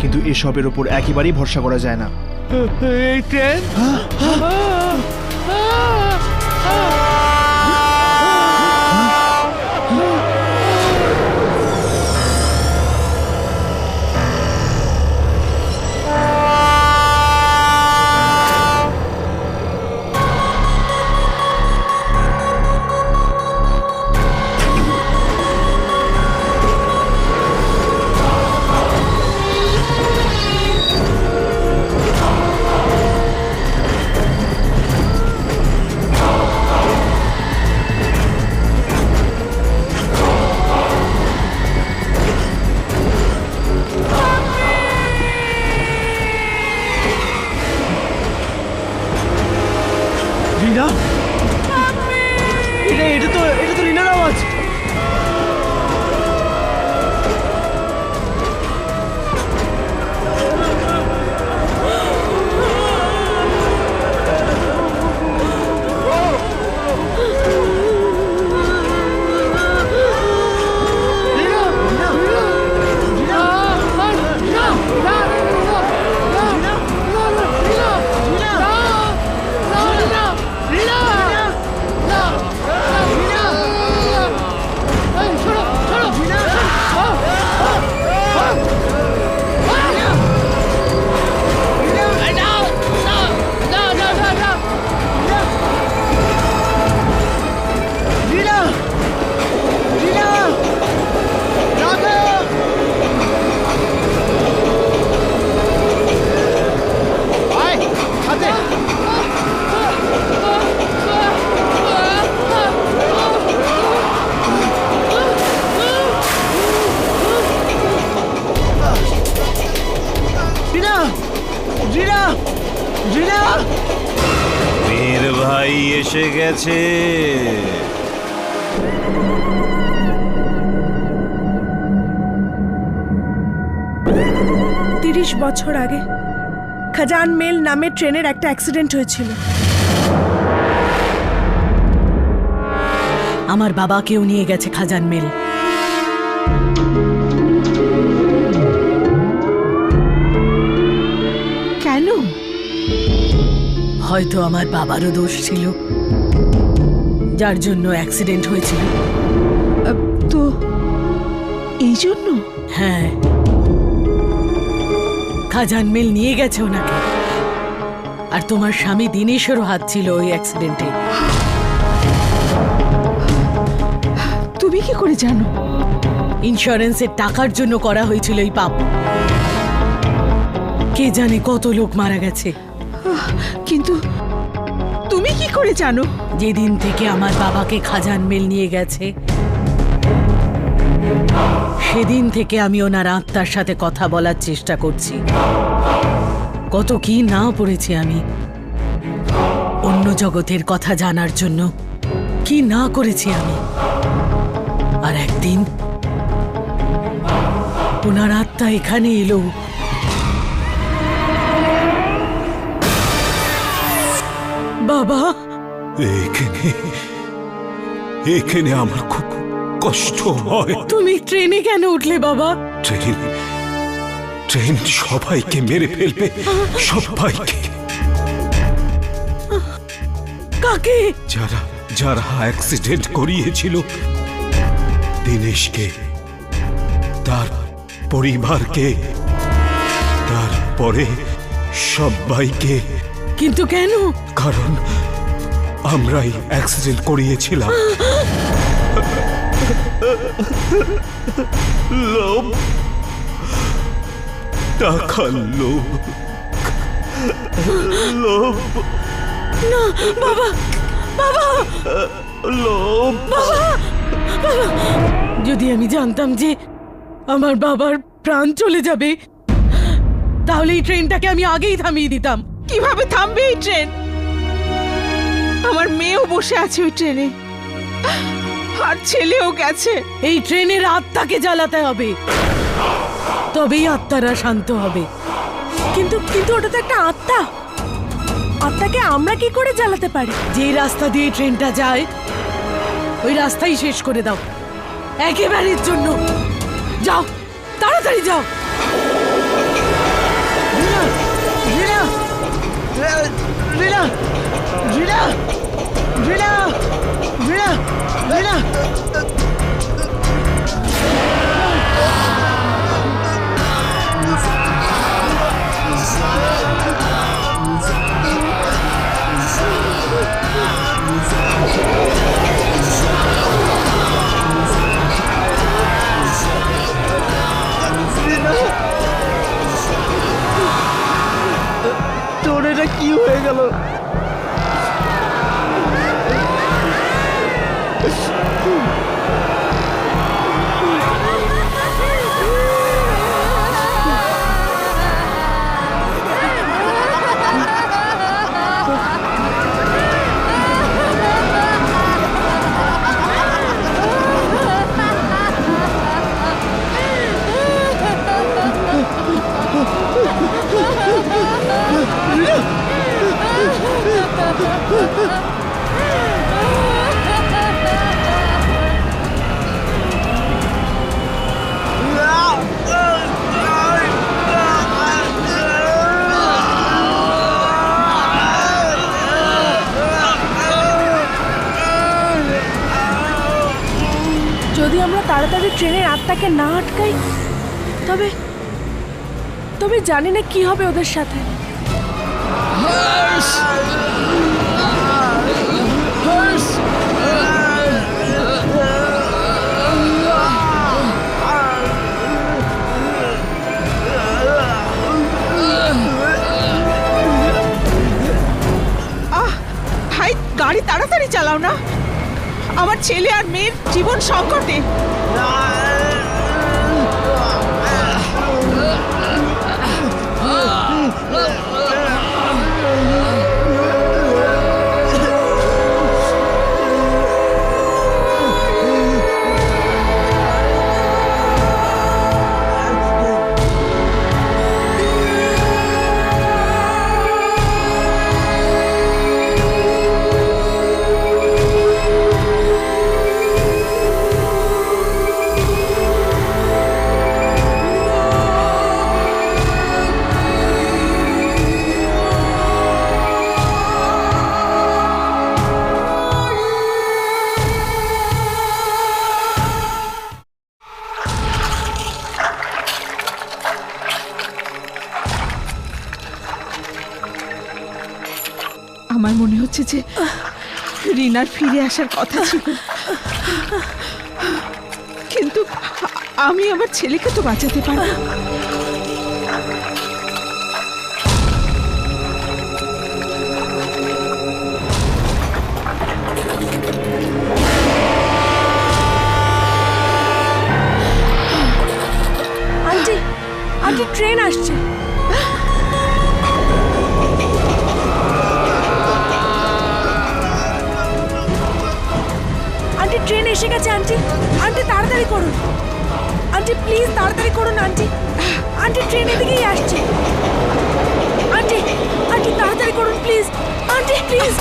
কিন্তু এসবের উপর একেবারেই ভরসা করা যায় না। এই ট্রেন রিনা, এটা তো রিনার আওয়াজ। মেয়ের ভাই এসে গেছে। 30 বছর আগে খাজান মেল নামে ট্রেনের একটা অ্যাক্সিডেন্ট হয়েছিল। আমার বাবাকেও নিয়ে গেছে খাজান মেল। কেন? হয়তো আমার বাবারও দোষ ছিল, যার জন্য অ্যাক্সিডেন্ট হয়েছিল। তো এই জন্য? হ্যাঁ, খাজান মেল নিয়ে গেছে ওনাকে। আর তোমার স্বামী দিনেশেরও হাত ছিল ওই অ্যাক্সিডেন্টে। তুমি কি করে জানো? ইন্স্যুরেন্সের টাকার জন্য করা হয়েছিল এই পাপ। কে জানে কত লোক মারা গেছে। কিন্তু তুমি কি করে জানো? যেদিন থেকে আমার বাবাকে খাজান মেল নিয়ে গেছে, সেদিন থেকে আমি ওনার আত্মার সাথে কথা বলার চেষ্টা করছি। কত কি না পড়েছি আমি অন্য জগতের কথা জানার জন্য, কি না করেছি আমি। আর একদিন ওনার আত্মা এখানে এলো। বাবা, এখানে আমার খুব কষ্ট হয়। তুমি ট্রেনে কেন উঠলে বাবা? ট্রেন সবাইকে মেরে ফেলবে, সবাইকে। কাকে? যারা অ্যাক্সিডেন্ট করিয়েছিল, দিনেশকে, তার পরিবারকে, তারপরে সবাইকে। কিন্তু কেন? কারণ আমরাই অ্যাক্সিডেন্ট করিয়েছিলাম। লোভ, টাকার লোভ, লোভ। না বাবা, বাবা, লোভ। বাবা, বাবা। যদি আমি জানতাম যে আমার বাবার প্রাণ চলে যাবে, তাহলে এই ট্রেনটাকে আমি আগেই থামিয়ে দিতাম। কিভাবে থামবে এই ট্রেন? আমার মেয়েও বসে আছে ওই ট্রেনে, আর ছেলেও গেছে। এই ট্রেনের আত্মাকে জ্বালাতে হবে, তবেই আত্মারা শান্ত হবে। কিন্তু ওটা তো একটা আত্মা। আত্মাকে আমরা কি করে জ্বালাতে পারি? যে রাস্তা দিয়ে ট্রেনটা যায়, ওই রাস্তাই শেষ করে দাও একেবারের জন্য। যাও, তাড়াতাড়ি যাও। রিনা, রিনা, রিনা, রিনা, রিনা। তোর এটা কি হয়ে গেল? যদি আমরা তাড়াতাড়ি ট্রেনের আত্মাকে না আটকাই তবে তবে জানি না কি হবে ওদের সাথে। ভাই গাড়ি তাড়াতাড়ি চালাও না, আমার ছেলে আর মেয়ের জীবন সংকটে। আমার মনে হচ্ছে যে রিনার ফিরে আসার কথা ছিল, কিন্তু আমি আমার ছেলেকে তো বাঁচাতে পারবো। আন্টি আন্টি ট্রেন আসছে। আন্টি ট্রেন এসে গেছে আন্টি, আন্টি তাড়াতাড়ি করুন আন্টি, প্লিজ তাড়াতাড়ি করুন আন্টি, আন্টি ট্রেন এদিকেই আসছে। আন্টি আন্টি তাড়াতাড়ি করুন please, aunty please.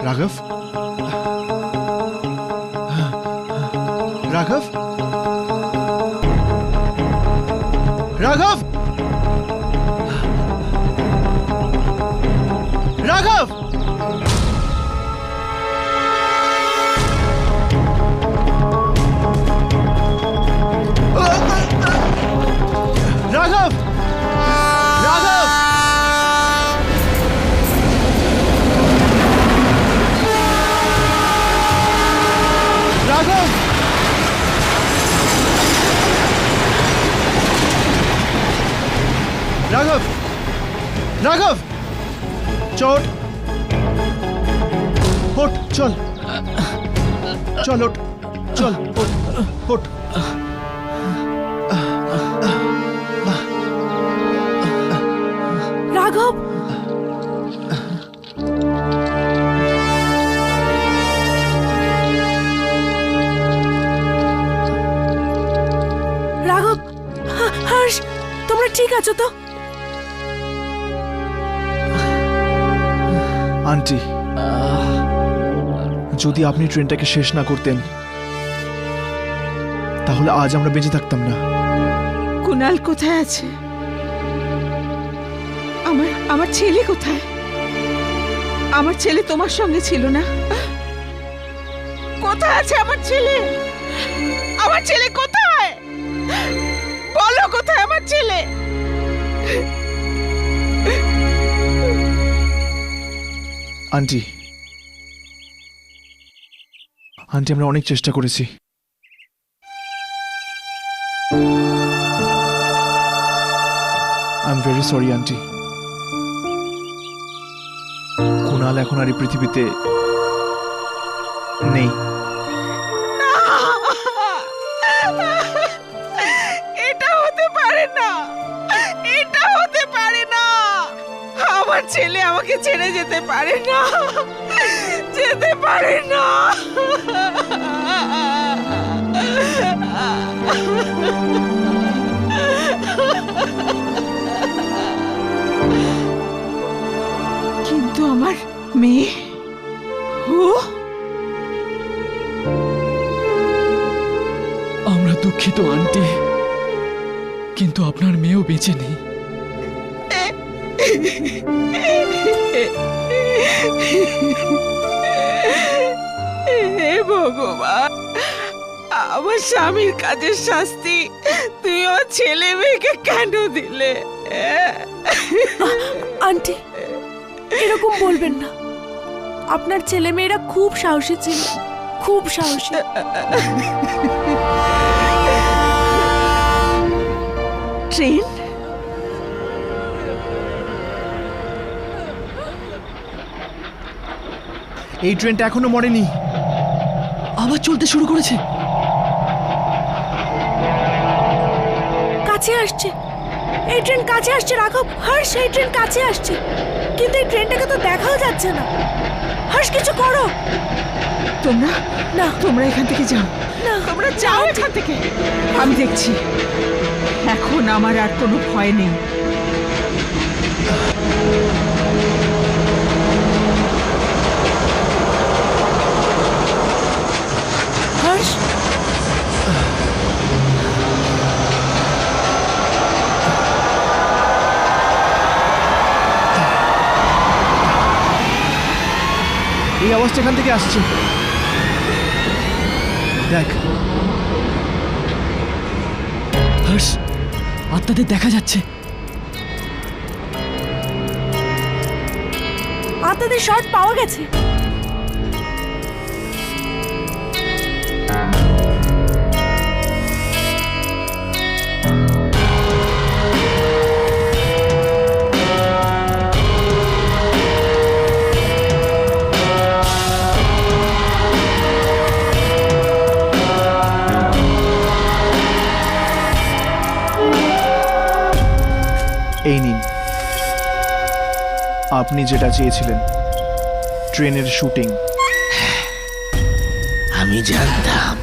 Raghav Raghav Raghav Raghav Raghav Raghav Raghav Raghav Raghav चोट उठ चल चल उठ चल उठ उठ राघव রাঘব হর্ষ তোমরা ঠিক আছো তো? আন্টি যদি আপনি ট্রেনটাকে শেষ না করতেন তাহলে আজ আমরা বেঁচে থাকতাম না। কুনাল কোথায় আছে? আমার ছেলে কোথায়? আমার ছেলে তোমার সঙ্গে ছিল না? কোথায় আছে আমার ছেলে? আমার ছেলে কোথায়? বলো কোথায় আমার ছেলে? আন্টি আন্টি আমরা অনেক চেষ্টা করেছি, I am very sorry aunty. Kunal এখন আর এই পৃথিবীতে নেই। এটা হতে পারে না, এটা হতে পারে না। আমার ছেলে আমাকে ছেড়ে যেতে পারে না, যেতে পারে না। কিন্তু আমার মেয়ে ও আমরা দুঃখিত আন্টি, কিন্তু আপনার মেয়েও বেঁচে নেই। হে ভগবান, আমার স্বামীর কাজের শাস্তি তুমি আমার ছেলে মেয়েকে কেন দিলে? আন্টি এরকম বলবেন না, আপনার ছেলে মেয়েরা খুব সাহসী ছিল, খুব সাহসী। ট্রেন এই ট্রেনটা এখনো মরেনি, আবার চলতে শুরু করেছে। কাছে আসছে, এই ট্রেন কাছে আসছে রাঘব। হর্ষ এই ট্রেন কাছে আসছে, কিন্তু এই ট্রেনটাকে তো দেখাও যাচ্ছে না। হর্ষ কিছু করো। তোমরা না, তোমরা এখান থেকে যাও, না তোমরা যাও এখান থেকে, আমি দেখছি। এখন আমার আর কোনো ভয় নেই। হর্ষ এই আওয়াজটা এখান থেকে আসছে, দেখ। হর্ষ, আত্মাদের দেখা যাচ্ছে। আত্মাদের শর্ট পাওয়া গেছে। এই নিন, আপনি যেটা চেয়েছিলেন, ট্রেনের শুটিং। আমি জানতাম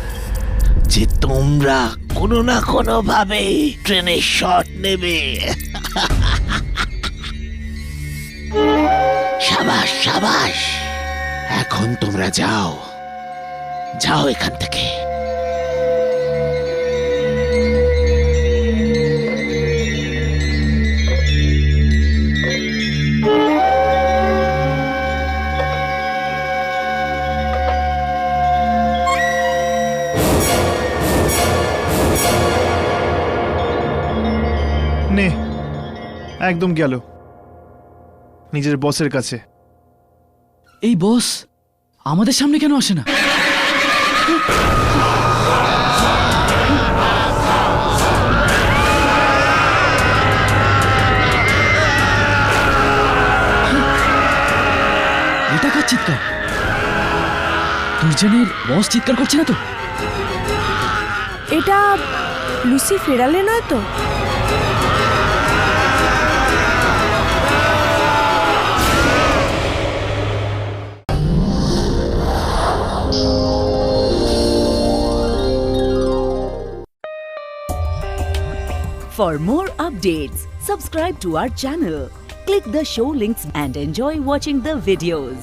যে তোমরা কোনো না কোনো ভাবে ট্রেনের শট নেবে। সাবাস সাবাস, এখন তোমরা যাও, যাও এখান থেকে। নে, একদম গেল নিজের বসের কাছে। এই বস আমাদের সামনে কেন আসে না? এটা কার চিৎকার? দুর্জনের বস চিৎকার করছে না তো? এটা লুসি ফেরালে নয় তো? For more updates, subscribe to our channel, click the show links and enjoy watching the videos.